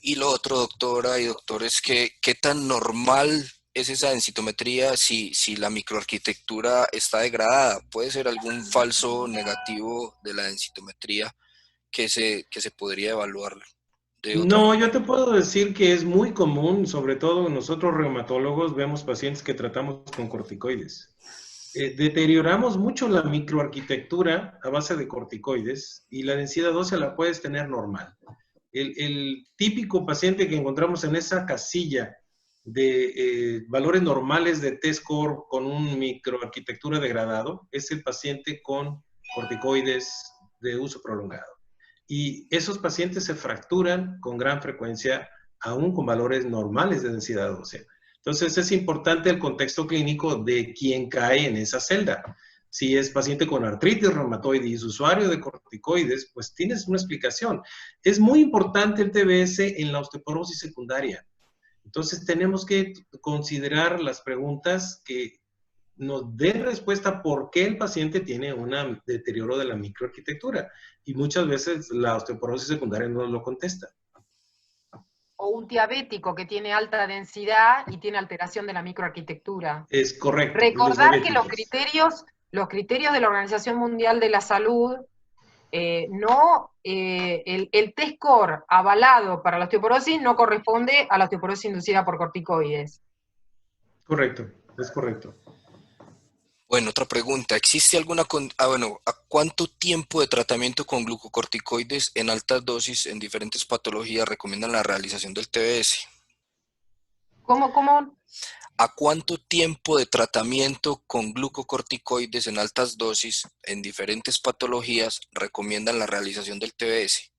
Y lo otro, doctora y doctor, es que qué tan normal es esa densitometría si la microarquitectura está degradada. Puede ser algún falso negativo de la densitometría que se podría evaluar de otra No, yo manera. te puedo decir que es muy común, sobre todo nosotros reumatólogos vemos pacientes que tratamos con corticoides. Deterioramos mucho la microarquitectura a base de corticoides y la densidad ósea la puedes tener normal. El típico paciente que encontramos en esa casilla de valores normales de T-score con un microarquitectura degradado es el paciente con corticoides de uso prolongado. Y esos pacientes se fracturan con gran frecuencia, aún con valores normales de densidad ósea. Entonces es importante el contexto clínico de quién cae en esa celda. Si es paciente con artritis reumatoide y es usuario de corticoides, pues tienes una explicación. Es muy importante el TBS en la osteoporosis secundaria. Entonces tenemos que considerar las preguntas que nos den respuesta por qué el paciente tiene un deterioro de la microarquitectura. Y muchas veces la osteoporosis secundaria no lo contesta. O un diabético que tiene alta densidad y tiene alteración de la microarquitectura. Es correcto. Los Recordar que diabéticos. los criterios de la Organización Mundial de la Salud, el T-score avalado para la osteoporosis no corresponde a la osteoporosis inducida por corticoides. Correcto, es correcto. Bueno, otra pregunta. ¿Existe alguna... ¿a cuánto tiempo de tratamiento con glucocorticoides en altas dosis en diferentes patologías recomiendan la realización del TBS? ¿Cómo? ¿A cuánto tiempo de tratamiento con glucocorticoides en altas dosis en diferentes patologías recomiendan la realización del TBS?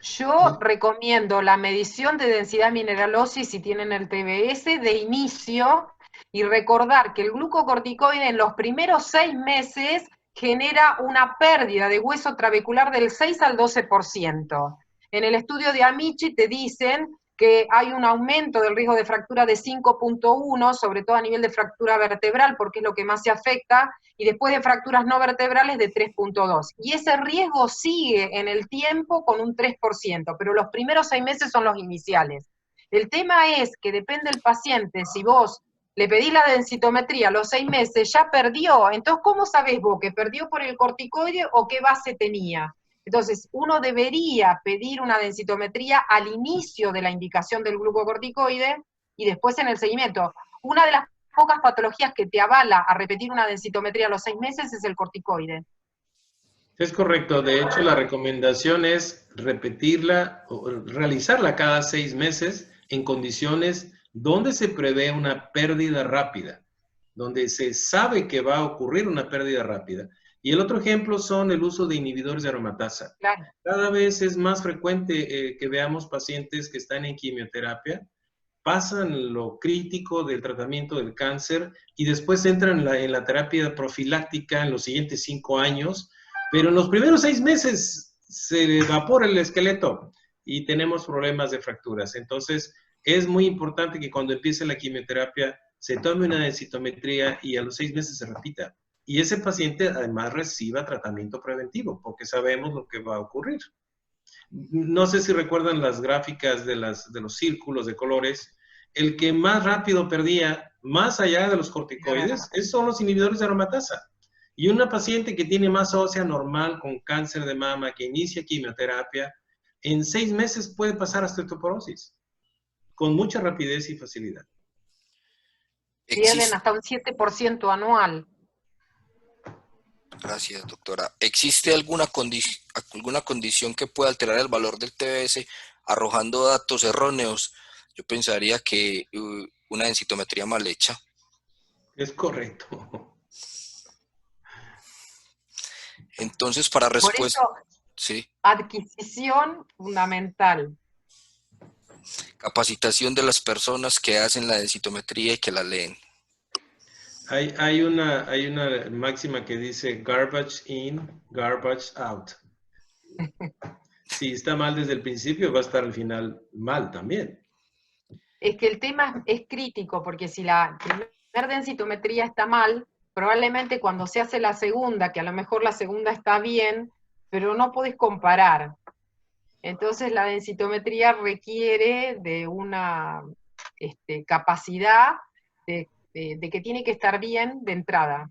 Yo recomiendo la medición de densidad mineralosis si tienen el TBS de inicio, y recordar que el glucocorticoide en los primeros 6 meses genera una pérdida de hueso trabecular del 6 al 12%. En el estudio de Amici te dicen que hay un aumento del riesgo de fractura de 5.1, sobre todo a nivel de fractura vertebral, porque es lo que más se afecta, y después de fracturas no vertebrales de 3.2. Y ese riesgo sigue en el tiempo con un 3%, pero los primeros 6 meses son los iniciales. El tema es que depende del paciente, si vos le pedís la densitometría a los 6 meses, ya perdió. Entonces, ¿cómo sabés vos que perdió por el corticoide o qué base tenía? Entonces, uno debería pedir una densitometría al inicio de la indicación del glucocorticoide y después en el seguimiento. Una de las pocas patologías que te avala a repetir una densitometría a los 6 meses es el corticoide. Es correcto. De hecho, la recomendación es repetirla o realizarla cada 6 meses en condiciones donde se prevé una pérdida rápida, donde se sabe que va a ocurrir una pérdida rápida. Y el otro ejemplo son el uso de inhibidores de aromatasa. Claro. Cada vez es más frecuente que veamos pacientes que están en quimioterapia, pasan lo crítico del tratamiento del cáncer y después entran en la terapia profiláctica en los siguientes 5 años, pero en los primeros 6 meses se evapora el esqueleto y tenemos problemas de fracturas. Entonces, es muy importante que cuando empiece la quimioterapia se tome una densitometría y a los 6 meses se repita. Y ese paciente además reciba tratamiento preventivo, porque sabemos lo que va a ocurrir. No sé si recuerdan las gráficas de los círculos de colores. El que más rápido perdía, más allá de los corticoides, son los inhibidores de aromatasa. Y una paciente que tiene masa ósea normal con cáncer de mama, que inicia quimioterapia, en 6 meses puede pasar a osteoporosis, con mucha rapidez y facilidad. Pierden hasta un 7% anual. Gracias, doctora. ¿Existe alguna condición que pueda alterar el valor del TBS arrojando datos erróneos? Yo pensaría que una densitometría mal hecha. Es correcto. Entonces, para respuesta... Por eso, sí. adquisición fundamental. Capacitación de las personas que hacen la densitometría y que la leen. Hay una máxima que dice garbage in, garbage out. Si está mal desde el principio, va a estar al final mal también. Es que el tema es crítico, porque si la primera densitometría está mal, probablemente cuando se hace la segunda, que a lo mejor la segunda está bien, pero no podés comparar. Entonces la densitometría requiere de una capacidad de que tiene que estar bien de entrada.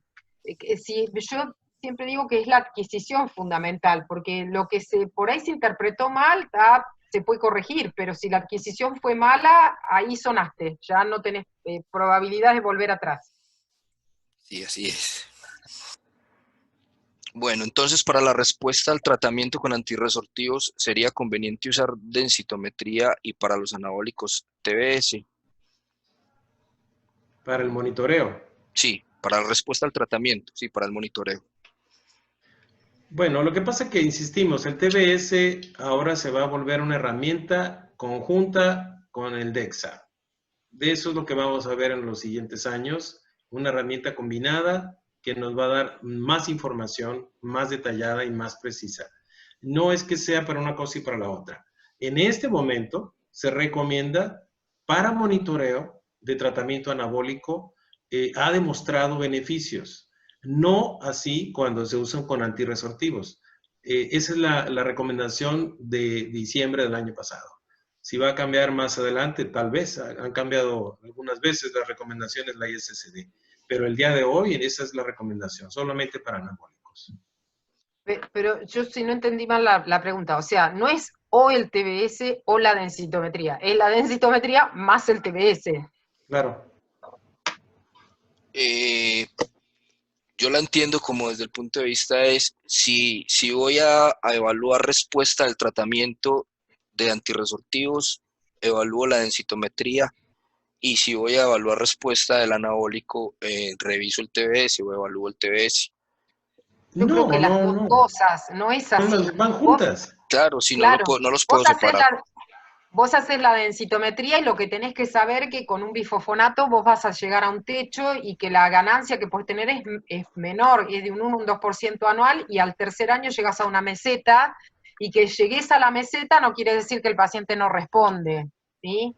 Si, yo siempre digo que es la adquisición fundamental, porque lo que por ahí se interpretó mal, se puede corregir, pero si la adquisición fue mala, ahí sonaste, ya no tenés probabilidad de volver atrás. Sí, así es. Bueno, entonces para la respuesta al tratamiento con antirresortivos sería conveniente usar densitometría y para los anabólicos TBS. Para el monitoreo. Sí, para la respuesta al tratamiento, sí, para el monitoreo. Bueno, lo que pasa es que, insistimos, el TBS ahora se va a volver una herramienta conjunta con el DEXA. De eso es lo que vamos a ver en los siguientes años, una herramienta combinada que nos va a dar más información, más detallada y más precisa. No es que sea para una cosa y para la otra. En este momento se recomienda para monitoreo de tratamiento anabólico, ha demostrado beneficios. No así cuando se usan con antirresortivos. Esa es la recomendación de diciembre del año pasado. Si va a cambiar más adelante, tal vez. Han cambiado algunas veces las recomendaciones la ISSD. Pero el día de hoy esa es la recomendación, solamente para anabólicos. Pero yo si no entendí mal la pregunta, o sea, no es o el TBS o la densitometría, es la densitometría más el TBS. Claro. Yo la entiendo como desde el punto de vista es, si voy a evaluar respuesta del tratamiento de antirresortivos, evalúo la densitometría, y si voy a evaluar respuesta del anabólico, reviso el TBS o evalúo el TBS. Yo creo que las dos cosas, no es así. Van juntas. Claro, si claro, no los puedo separar. Vos haces la densitometría y lo que tenés que saber que con un bifosfonato vos vas a llegar a un techo y que la ganancia que puedes tener es menor, es de un 1 o un 2% anual, y al tercer año llegas a una meseta, y que llegues a la meseta no quiere decir que el paciente no responde, ¿sí?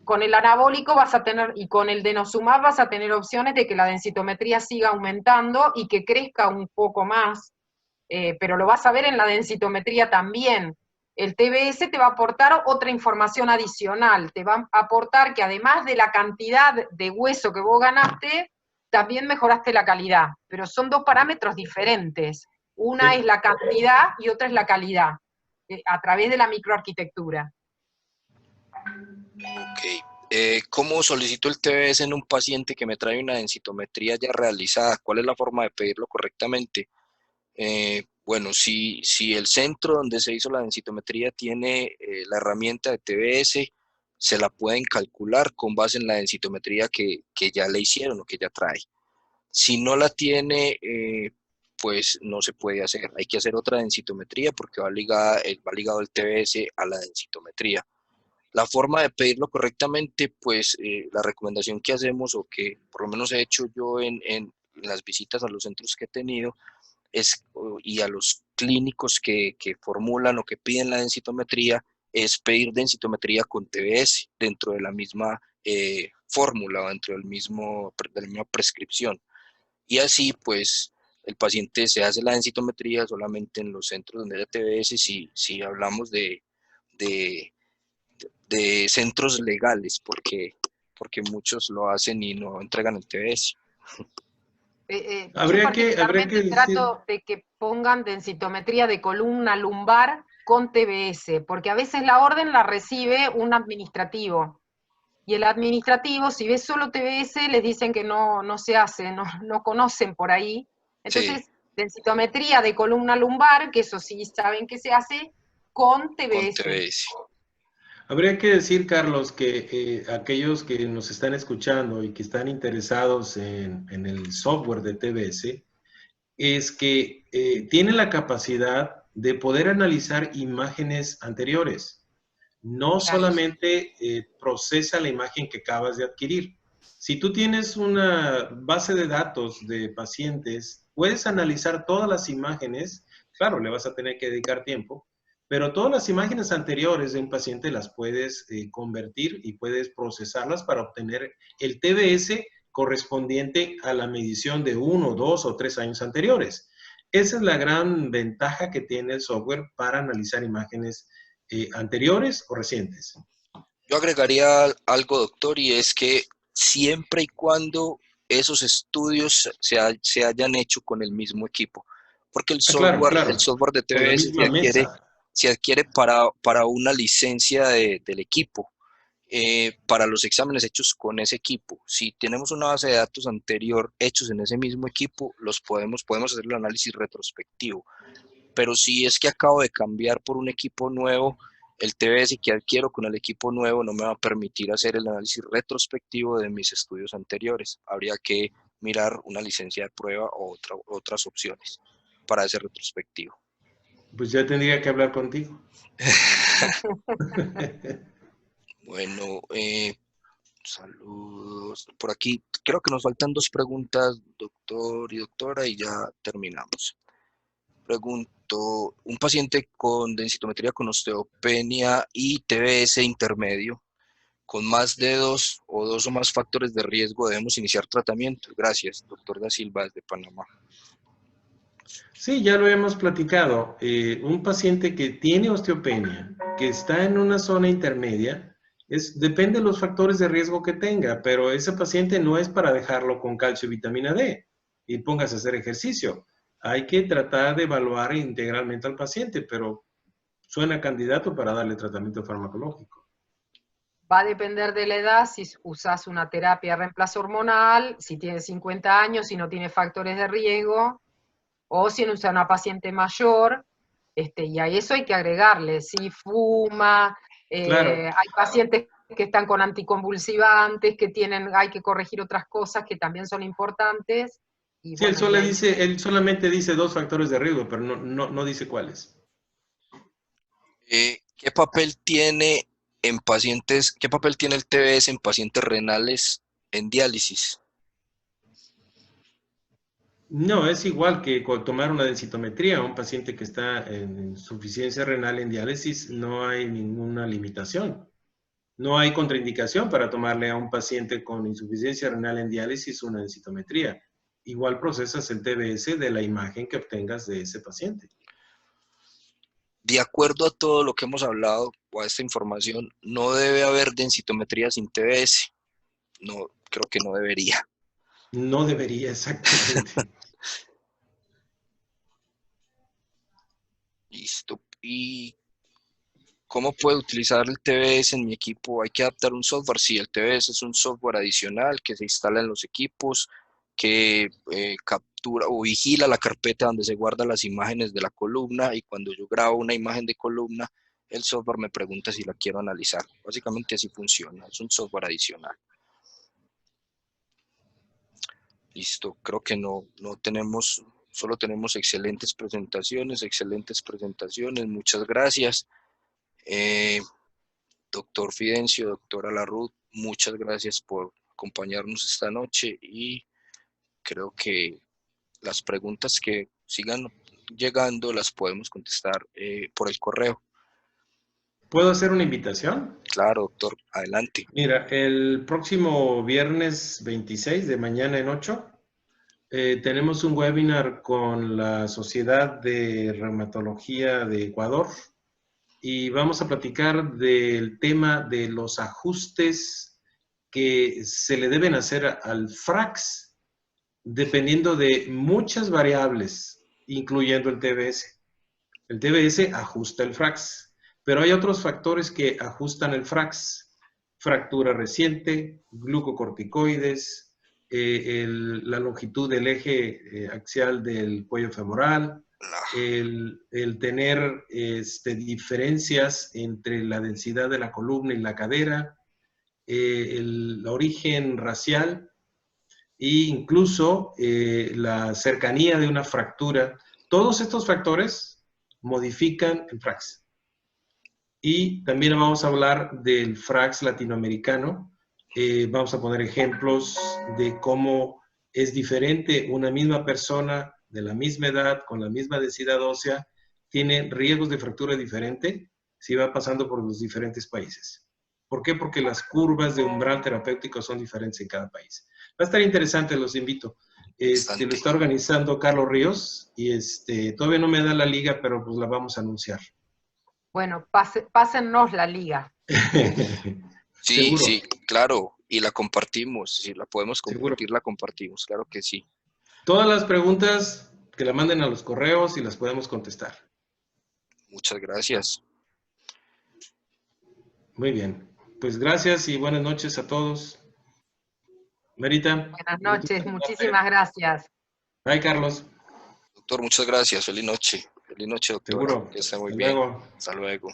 Con el anabólico vas a tener, y con el denosumab vas a tener opciones de que la densitometría siga aumentando y que crezca un poco más, pero lo vas a ver en la densitometría también. El TBS te va a aportar otra información adicional, te va a aportar que además de la cantidad de hueso que vos ganaste, también mejoraste la calidad, pero son dos parámetros diferentes. Una Sí. es la cantidad y otra es la calidad, a través de la microarquitectura. Ok. ¿Cómo solicito el TBS en un paciente que me trae una densitometría ya realizada? ¿Cuál es la forma de pedirlo correctamente? Bueno, si el centro donde se hizo la densitometría tiene la herramienta de TBS, se la pueden calcular con base en la densitometría que ya le hicieron o que ya trae. Si no la tiene, pues no se puede hacer. Hay que hacer otra densitometría porque va ligado el TBS a la densitometría. La forma de pedirlo correctamente, pues la recomendación que hacemos, o que por lo menos he hecho yo en las visitas a los centros que he tenido, y a los clínicos que formulan o que piden la densitometría, es pedir densitometría con TBS dentro de la misma fórmula o dentro de la misma prescripción. Y así, pues, el paciente se hace la densitometría solamente en los centros donde haya TBS, si hablamos de centros legales, porque muchos lo hacen y no entregan el TBS. Habría yo que particularmente decir... trato de que pongan densitometría de columna lumbar, con TBS, porque a veces la orden la recibe un administrativo. Y el administrativo, si ve solo TBS, les dicen que no se hace, no conocen por ahí. Sí, Entonces, densitometría de columna lumbar, que eso sí saben que se hace con con TBS. TBS. Habría que decir, Carlos, que aquellos que nos están escuchando y que están interesados en el software de TBS, es que tienen la capacidad de poder analizar imágenes anteriores. No Claro. solamente procesa la imagen que acabas de adquirir. Si tú tienes una base de datos de pacientes, puedes analizar todas las imágenes. Claro, le vas a tener que dedicar tiempo, pero todas las imágenes anteriores de un paciente las puedes convertir y puedes procesarlas para obtener el TBS correspondiente a la medición de 1, 2 o 3 años anteriores. Esa es la gran ventaja que tiene el software para analizar imágenes anteriores o recientes. Yo agregaría algo, doctor, y es que siempre y cuando esos estudios se hayan hecho con el mismo equipo, porque Claro, el claro, software de con la TBS misma mesa. se adquiere para una licencia del equipo, para los exámenes hechos con ese equipo. Si tenemos una base de datos anterior hechos en ese mismo equipo, podemos hacer el análisis retrospectivo. Pero si es que acabo de cambiar por un equipo nuevo, el TBS que adquiero con el equipo nuevo no me va a permitir hacer el análisis retrospectivo de mis estudios anteriores. Habría que mirar una licencia de prueba o otras opciones para ese retrospectivo. Pues ya tendría que hablar contigo. Bueno, saludos. Por aquí creo que nos faltan dos preguntas, doctor y doctora, y ya terminamos. Pregunto, un paciente con densitometría con osteopenia y TBS intermedio, con más de dos o más factores de riesgo, debemos iniciar tratamiento. Gracias, doctor da Silva, desde Panamá. Sí, ya lo hemos platicado. Un paciente que tiene osteopenia, que está en una zona intermedia, depende de los factores de riesgo que tenga, pero ese paciente no es para dejarlo con calcio y vitamina D y póngase a hacer ejercicio. Hay que tratar de evaluar integralmente al paciente, pero suena candidato para darle tratamiento farmacológico. Va a depender de la edad, si usas una terapia de reemplazo hormonal, si tiene 50 años, si no tiene factores de riesgo, o si usa una paciente mayor, y a eso hay que agregarle, si fuma, Claro. hay pacientes que están con anticonvulsivantes, hay que corregir otras cosas que también son importantes. Y Sí, bueno, y ahí él solamente dice 2 factores de riesgo, pero no dice cuáles. ¿Qué papel tiene qué papel tiene el TBS en pacientes renales en diálisis? No, es igual que tomar una densitometría. Un paciente que está en insuficiencia renal en diálisis, no hay ninguna limitación. No hay contraindicación para tomarle a un paciente con insuficiencia renal en diálisis una densitometría. Igual procesas el TBS de la imagen que obtengas de ese paciente. De acuerdo a todo lo que hemos hablado o a esta información, no debe haber densitometría sin TBS. No, creo que no debería. No debería, exactamente. Listo. ¿Y cómo puedo utilizar el TBS en mi equipo? ¿Hay que adaptar un software? Sí, el TBS es un software adicional que se instala en los equipos, que captura o vigila la carpeta donde se guardan las imágenes de la columna, y cuando yo grabo una imagen de columna, el software me pregunta si la quiero analizar. Básicamente así funciona, es un software adicional. Listo, creo que no tenemos, solo tenemos excelentes presentaciones, muchas gracias. Doctor Fidencio, doctora Larrut, muchas gracias por acompañarnos esta noche, y creo que las preguntas que sigan llegando las podemos contestar por el correo. ¿Puedo hacer una invitación? Claro, doctor, adelante. Mira, el próximo viernes 26 de mañana en 8, tenemos un webinar con la Sociedad de Reumatología de Ecuador y vamos a platicar del tema de los ajustes que se le deben hacer al FRAX dependiendo de muchas variables, incluyendo el TBS. El TBS ajusta el FRAX, pero hay otros factores que ajustan el FRAX. Fractura reciente, glucocorticoides, la longitud del eje axial del cuello femoral, el tener diferencias entre la densidad de la columna y la cadera, el origen racial e incluso la cercanía de una fractura. Todos estos factores modifican el FRAX. Y también vamos a hablar del FRAX latinoamericano. Vamos a poner ejemplos de cómo es diferente una misma persona de la misma edad, con la misma densidad ósea, tiene riesgos de fractura diferente si va pasando por los diferentes países. ¿Por qué? Porque las curvas de umbral terapéutico son diferentes en cada país. Va a estar interesante, los invito. Lo está organizando Carlos Ríos y todavía no me da la liga, pero pues la vamos a anunciar. Bueno, pásennos la liga. Sí, ¿seguro? Sí, claro, y la compartimos, si la podemos compartir, ¿seguro? La compartimos, claro que sí. Todas las preguntas que la manden a los correos y las podemos contestar. Muchas gracias. Muy bien, pues gracias y buenas noches a todos. Marita. Buenas noches, muchísimas gracias. Bye, Carlos. Doctor, muchas gracias, feliz noche. Feliz noche, doctor. Seguro. Que esté muy bien. Hasta luego.